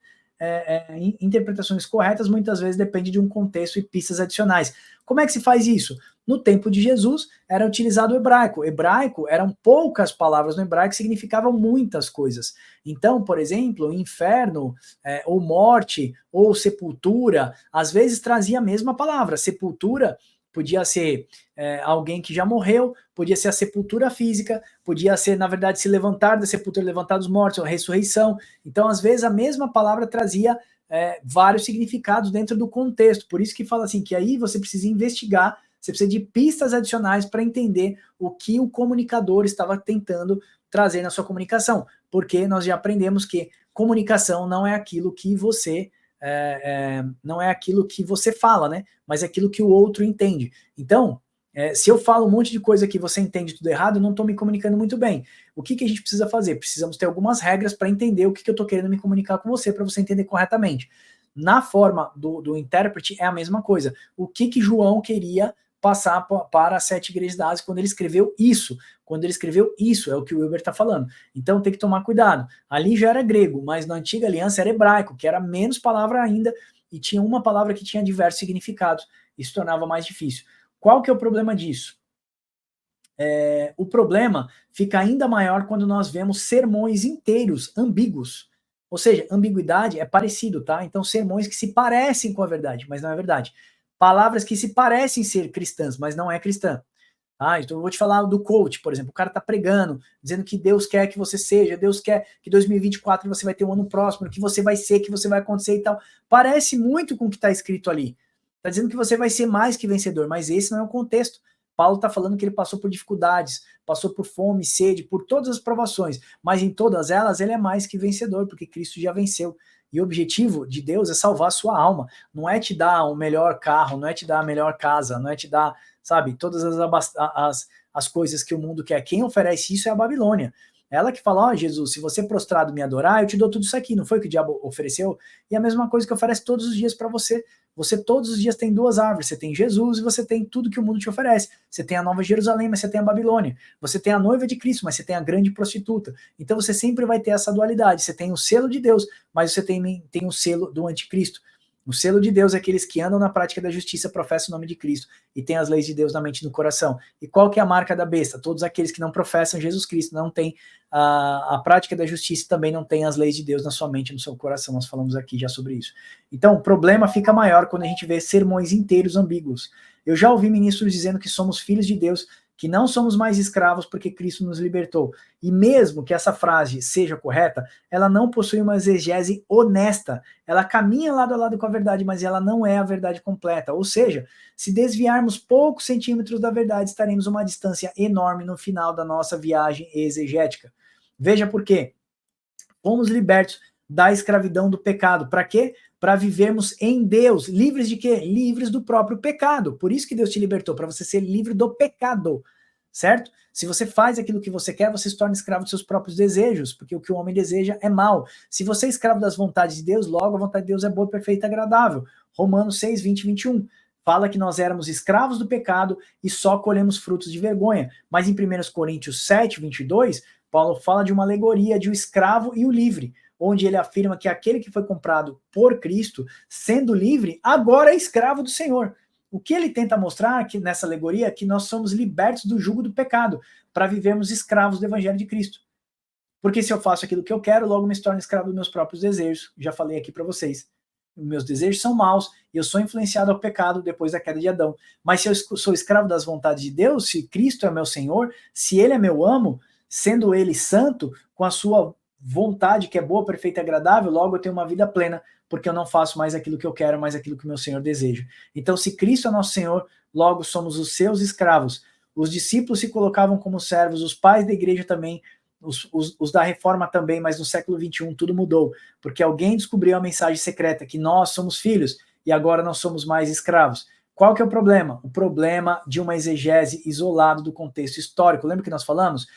Interpretações corretas muitas vezes depende de um contexto e pistas adicionais. Como é que se faz isso? No tempo de Jesus era utilizado o hebraico. Hebraico eram poucas palavras no hebraico que significavam muitas coisas. Então, por exemplo, inferno, ou morte, ou sepultura, às vezes trazia a mesma palavra. Sepultura podia ser alguém que já morreu, podia ser a sepultura física, podia ser, na verdade, se levantar da sepultura, levantar dos mortos, a ressurreição. Então, às vezes, a mesma palavra trazia vários significados dentro do contexto. Por isso que fala assim, que aí você precisa investigar Você precisa de pistas adicionais para entender o que o comunicador estava tentando trazer na sua comunicação, porque nós já aprendemos que comunicação não é aquilo que você não é aquilo que você fala, né? Mas é aquilo que o outro entende. Então, se eu falo um monte de coisa que você entende tudo errado, eu não estou me comunicando muito bem. O que a gente precisa fazer? Precisamos ter algumas regras para entender o que eu estou querendo me comunicar com você, para você entender corretamente. Na forma do intérprete é a mesma coisa. O que João queria passar para as 7 igrejas da Ásia quando ele escreveu isso. Quando ele escreveu isso, é o que o Wilber está falando. Então tem que tomar cuidado. Ali já era grego, mas na antiga aliança era hebraico, que era menos palavra ainda, e tinha uma palavra que tinha diversos significados. Isso tornava mais difícil. Qual que é o problema disso? O problema fica ainda maior quando nós vemos sermões inteiros ambíguos. Ou seja, ambiguidade é parecido, tá? Então sermões que se parecem com a verdade, mas não é verdade. Palavras que se parecem ser cristãs, mas não é cristã. Então eu vou te falar do coach, por exemplo. O cara tá pregando, dizendo que Deus quer que você seja, Deus quer que 2024 você vai ter um ano próximo, que você vai ser, que você vai acontecer e tal. Parece muito com o que está escrito ali. Está dizendo que você vai ser mais que vencedor, mas esse não é o contexto. Paulo está falando que ele passou por dificuldades, passou por fome, sede, por todas as provações, mas em todas elas ele é mais que vencedor, porque Cristo já venceu. E o objetivo de Deus é salvar a sua alma, não é te dar o melhor carro, não é te dar a melhor casa, não é te dar, sabe, todas as coisas que o mundo quer. Quem oferece isso é a Babilônia. Ela que fala, Jesus, se você prostrado me adorar, eu te dou tudo isso aqui. Não foi o que o diabo ofereceu? E a mesma coisa que oferece todos os dias para você. Você todos os dias tem 2 árvores. Você tem Jesus e você tem tudo que o mundo te oferece. Você tem a Nova Jerusalém, mas você tem a Babilônia. Você tem a noiva de Cristo, mas você tem a grande prostituta. Então você sempre vai ter essa dualidade. Você tem o selo de Deus, mas você tem o selo do anticristo. O selo de Deus é aqueles que andam na prática da justiça, professam o nome de Cristo e têm as leis de Deus na mente e no coração. E qual que é a marca da besta? Todos aqueles que não professam Jesus Cristo, não têm a prática da justiça, também não têm as leis de Deus na sua mente e no seu coração. Nós falamos aqui já sobre isso. Então, o problema fica maior quando a gente vê sermões inteiros ambíguos. Eu já ouvi ministros dizendo que somos filhos de Deus, que não somos mais escravos porque Cristo nos libertou. E mesmo que essa frase seja correta, ela não possui uma exegese honesta. Ela caminha lado a lado com a verdade, mas ela não é a verdade completa. Ou seja, se desviarmos poucos centímetros da verdade, estaremos a uma distância enorme no final da nossa viagem exegética. Veja por quê. Fomos libertos da escravidão do pecado. Para quê? Para vivermos em Deus. Livres de quê? Livres do próprio pecado. Por isso que Deus te libertou, para você ser livre do pecado, certo? Se você faz aquilo que você quer, você se torna escravo dos seus próprios desejos, porque o que o homem deseja é mal. Se você é escravo das vontades de Deus, logo a vontade de Deus é boa, perfeita e agradável. Romanos 6, 20 e 21. Fala que nós éramos escravos do pecado e só colhemos frutos de vergonha. Mas em 1 Coríntios 7, 22, Paulo fala de uma alegoria de o escravo e o livre, onde ele afirma que aquele que foi comprado por Cristo, sendo livre, agora é escravo do Senhor. O que ele tenta mostrar aqui nessa alegoria é que nós somos libertos do jugo do pecado, para vivermos escravos do Evangelho de Cristo. Porque se eu faço aquilo que eu quero, logo me torno escravo dos meus próprios desejos. Já falei aqui para vocês. Meus desejos são maus e eu sou influenciado ao pecado depois da queda de Adão. Mas se eu sou escravo das vontades de Deus, se Cristo é meu Senhor, se Ele é meu amo, sendo Ele santo, com a sua vontade que é boa, perfeita e agradável, logo eu tenho uma vida plena, porque eu não faço mais aquilo que eu quero, mas aquilo que o meu Senhor deseja. Então, se Cristo é nosso Senhor, logo somos os seus escravos. Os discípulos se colocavam como servos, os pais da igreja também, os da reforma também, mas no século XXI tudo mudou, porque alguém descobriu a mensagem secreta, que nós somos filhos, e agora não somos mais escravos. Qual que é o problema? O problema de uma exegese isolada do contexto histórico. Lembra que nós falamos?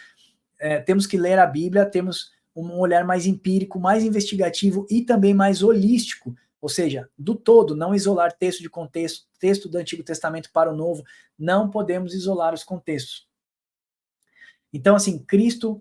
Temos que ler a Bíblia, temos um olhar mais empírico, mais investigativo e também mais holístico, ou seja, do todo, não isolar texto de contexto, texto do Antigo Testamento para o Novo, não podemos isolar os contextos. Então, assim, Cristo,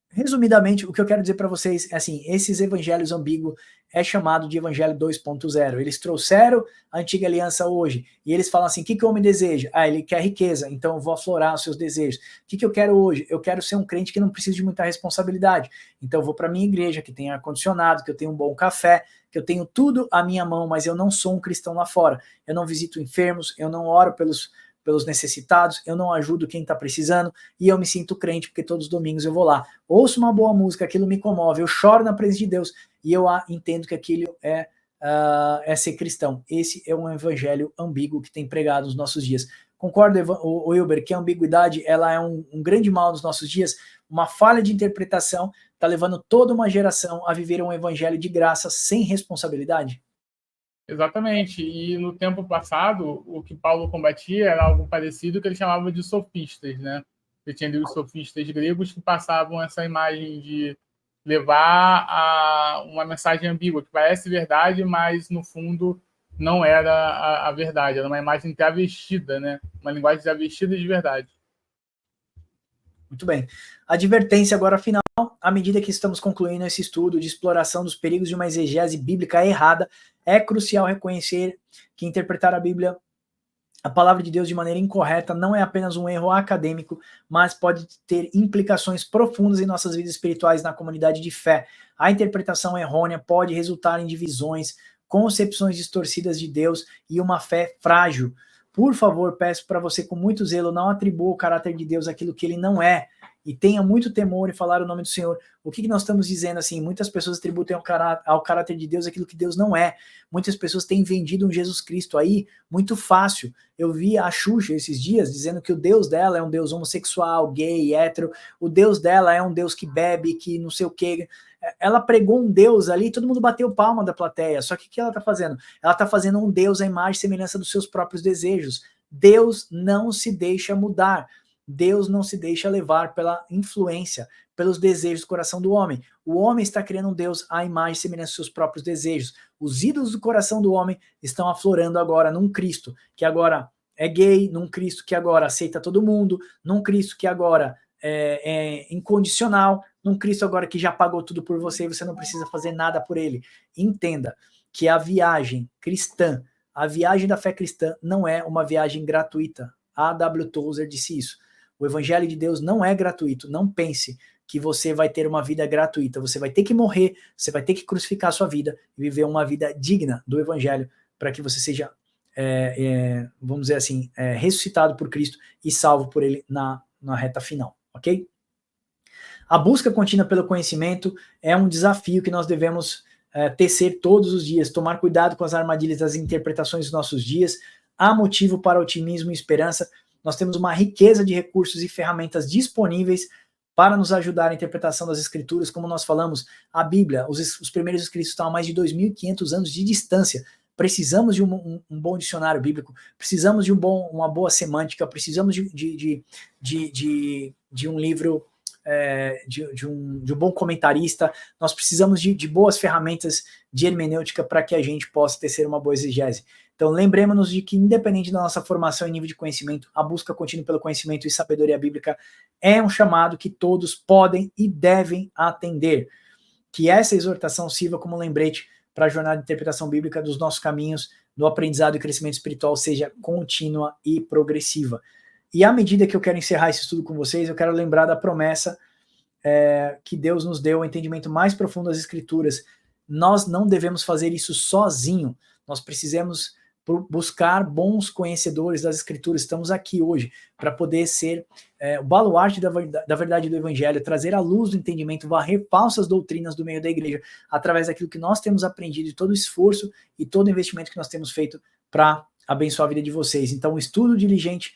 resumidamente, o que eu quero dizer para vocês é assim, esses evangelhos ambíguos é chamado de evangelho 2.0. Eles trouxeram a antiga aliança hoje, e eles falam assim, o que o homem deseja? Ele quer riqueza, então eu vou aflorar os seus desejos. O que eu quero hoje? Eu quero ser um crente que não precisa de muita responsabilidade, então eu vou para a minha igreja, que tem ar-condicionado, que eu tenho um bom café, que eu tenho tudo à minha mão, mas eu não sou um cristão lá fora. Eu não visito enfermos, eu não oro pelos necessitados, eu não ajudo quem está precisando, e eu me sinto crente, porque todos os domingos eu vou lá. Ouço uma boa música, aquilo me comove, eu choro na presença de Deus, e eu entendo que aquilo é ser cristão. Esse é um evangelho ambíguo que tem pregado nos nossos dias. Concorda, o Wilber, que a ambiguidade ela é um grande mal nos nossos dias? Uma falha de interpretação está levando toda uma geração a viver um evangelho de graça sem responsabilidade? Exatamente. E no tempo passado, o que Paulo combatia era algo parecido que ele chamava de sofistas, né? Ele tinha ali os sofistas gregos que passavam essa imagem de levar a uma mensagem ambígua, que parece verdade, mas no fundo não era a verdade. Era uma imagem travestida, né? Uma linguagem travestida de verdade. Muito bem. Advertência agora final. À medida que estamos concluindo esse estudo de exploração dos perigos de uma exegese bíblica errada, é crucial reconhecer que interpretar a Bíblia, a palavra de Deus, de maneira incorreta não é apenas um erro acadêmico, mas pode ter implicações profundas em nossas vidas espirituais na comunidade de fé. A interpretação errônea pode resultar em divisões, concepções distorcidas de Deus e uma fé frágil. Por favor, peço para você com muito zelo, não atribua o caráter de Deus àquilo que ele não é, e tenha muito temor em falar o nome do Senhor. O que nós estamos dizendo assim? Muitas pessoas atribuem ao caráter de Deus aquilo que Deus não é. Muitas pessoas têm vendido um Jesus Cristo aí muito fácil. Eu vi a Xuxa esses dias dizendo que o Deus dela é um Deus homossexual, gay, hétero. O Deus dela é um Deus que bebe, que não sei o quê. Ela pregou um Deus ali, todo mundo bateu palma da plateia. Só que o que ela está fazendo? Ela está fazendo um Deus à imagem e semelhança dos seus próprios desejos. Deus não se deixa mudar. Deus não se deixa levar pela influência, pelos desejos do coração do homem. O homem está criando um Deus à imagem e semelhança dos seus próprios desejos. Os ídolos do coração do homem estão aflorando agora num Cristo que agora é gay, num Cristo que agora aceita todo mundo, num Cristo que agora é incondicional, num Cristo agora que já pagou tudo por você e você não precisa fazer nada por ele. Entenda que a viagem cristã, a viagem da fé cristã não é uma viagem gratuita. A W. Tozer disse isso. O evangelho de Deus não é gratuito. Não pense que você vai ter uma vida gratuita. Você vai ter que morrer, você vai ter que crucificar a sua vida e viver uma vida digna do evangelho para que você seja, vamos dizer assim, ressuscitado por Cristo e salvo por ele na reta final, ok? A busca contínua pelo conhecimento é um desafio que nós devemos tecer todos os dias, tomar cuidado com as armadilhas das interpretações dos nossos dias. Há motivo para otimismo e esperança. Nós temos uma riqueza de recursos e ferramentas disponíveis para nos ajudar na interpretação das escrituras. Como nós falamos, a Bíblia, os primeiros escritos estão a mais de 2.500 anos de distância. Precisamos de um bom dicionário bíblico, precisamos de uma boa semântica, precisamos de um livro, de um bom comentarista. Nós precisamos de boas ferramentas de hermenêutica para que a gente possa tecer uma boa exegese. Então, lembremos-nos de que, independente da nossa formação e nível de conhecimento, a busca contínua pelo conhecimento e sabedoria bíblica é um chamado que todos podem e devem atender. Que essa exortação sirva como lembrete para a jornada de interpretação bíblica dos nossos caminhos, no aprendizado e crescimento espiritual, seja contínua e progressiva. E à medida que eu quero encerrar esse estudo com vocês, eu quero lembrar da promessa que Deus nos deu, o entendimento mais profundo das Escrituras. Nós não devemos fazer isso sozinho. Nós precisamos buscar bons conhecedores das Escrituras. Estamos aqui hoje para poder ser o baluarte da verdade do Evangelho, trazer à luz do entendimento, varrer falsas doutrinas do meio da igreja, através daquilo que nós temos aprendido e todo o esforço e todo o investimento que nós temos feito para abençoar a vida de vocês. Então, o estudo diligente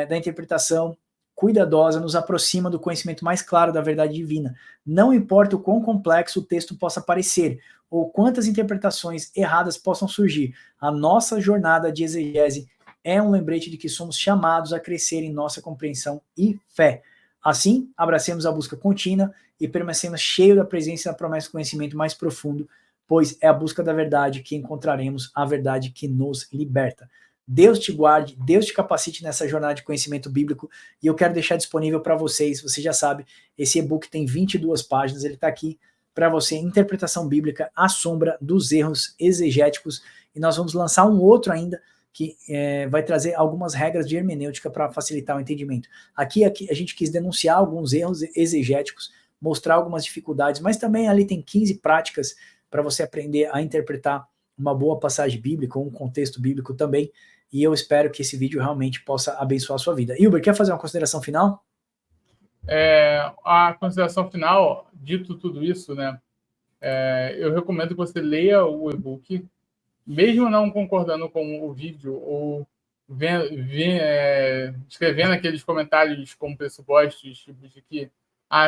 da interpretação cuidadosa nos aproxima do conhecimento mais claro da verdade divina. Não importa o quão complexo o texto possa parecer, ou quantas interpretações erradas possam surgir, a nossa jornada de exegese é um lembrete de que somos chamados a crescer em nossa compreensão e fé. Assim, abracemos a busca contínua e permanecemos cheios da presença e da promessa de conhecimento mais profundo, pois é a busca da verdade que encontraremos a verdade que nos liberta. Deus te guarde, Deus te capacite nessa jornada de conhecimento bíblico, e eu quero deixar disponível para vocês, você já sabe, esse e-book tem 22 páginas, ele está aqui para você, Interpretação Bíblica à Sombra dos Erros Exegéticos, e nós vamos lançar um outro ainda, que vai trazer algumas regras de hermenêutica para facilitar o entendimento. Aqui a gente quis denunciar alguns erros exegéticos, mostrar algumas dificuldades, mas também ali tem 15 práticas para você aprender a interpretar uma boa passagem bíblica, ou um contexto bíblico também, e eu espero que esse vídeo realmente possa abençoar a sua vida. Hilber, quer fazer uma consideração final? A consideração final, dito tudo isso, né, eu recomendo que você leia o e-book, mesmo não concordando com o vídeo ou escrevendo aqueles comentários com pressupostos, tipo de que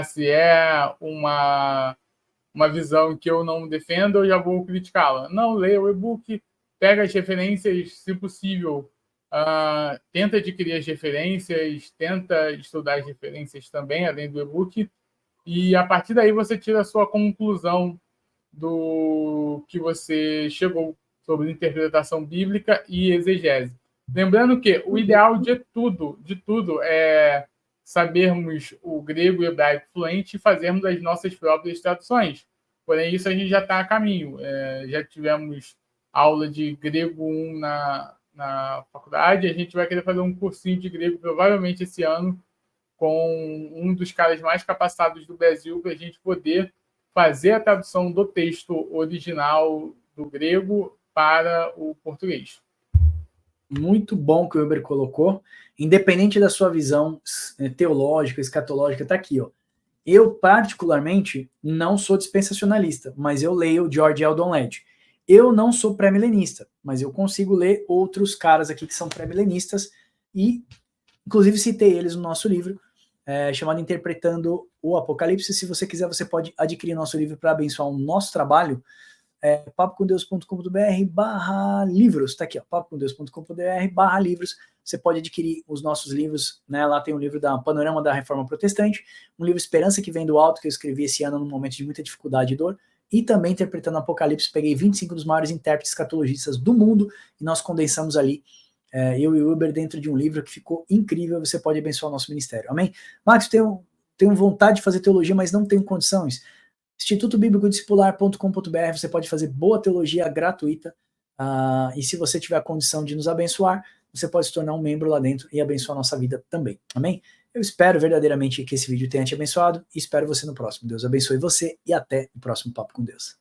se é uma visão que eu não defendo, eu já vou criticá-la. Não, leia o e-book, pega as referências, se possível, tenta adquirir as referências, tenta estudar as referências também, além do e-book, e a partir daí você tira a sua conclusão do que você chegou sobre interpretação bíblica e exegese. Lembrando que o ideal de tudo é sabermos o grego e o hebraico fluente e fazermos as nossas próprias traduções. Porém, isso a gente já está a caminho. Já tivemos aula de grego 1 na faculdade, a gente vai querer fazer um cursinho de grego provavelmente esse ano com um dos caras mais capacitados do Brasil para a gente poder fazer a tradução do texto original do grego para o português. Muito bom que o Weber colocou. Independente da sua visão teológica, escatológica, tá aqui, ó. Eu, particularmente, não sou dispensacionalista, mas eu leio George Eldon Ladd. Eu não sou pré-milenista, mas eu consigo ler outros caras aqui que são pré-milenistas e, inclusive, citei eles no nosso livro, chamado Interpretando o Apocalipse. Se você quiser, você pode adquirir nosso livro para abençoar o nosso trabalho. papocomdeus.com.br/livros, tá aqui, ó, papocomdeus.com.br/livros. Você pode adquirir os nossos livros, né? Lá tem um livro da Panorama da Reforma Protestante, um livro Esperança que Vem do Alto, que eu escrevi esse ano num momento de muita dificuldade e dor, e também Interpretando Apocalipse. Peguei 25 dos maiores intérpretes escatologistas do mundo e nós condensamos ali, eu e o Uber, dentro de um livro que ficou incrível. Você pode abençoar o nosso ministério, amém? Max, tenho vontade de fazer teologia, mas não tenho condições. Instituto Bíblico Discipular.com.br, você pode fazer boa teologia gratuita, e se você tiver a condição de nos abençoar, você pode se tornar um membro lá dentro e abençoar a nossa vida também, amém? Eu espero verdadeiramente que esse vídeo tenha te abençoado e espero você no próximo. Deus abençoe você e até o próximo Papo com Deus.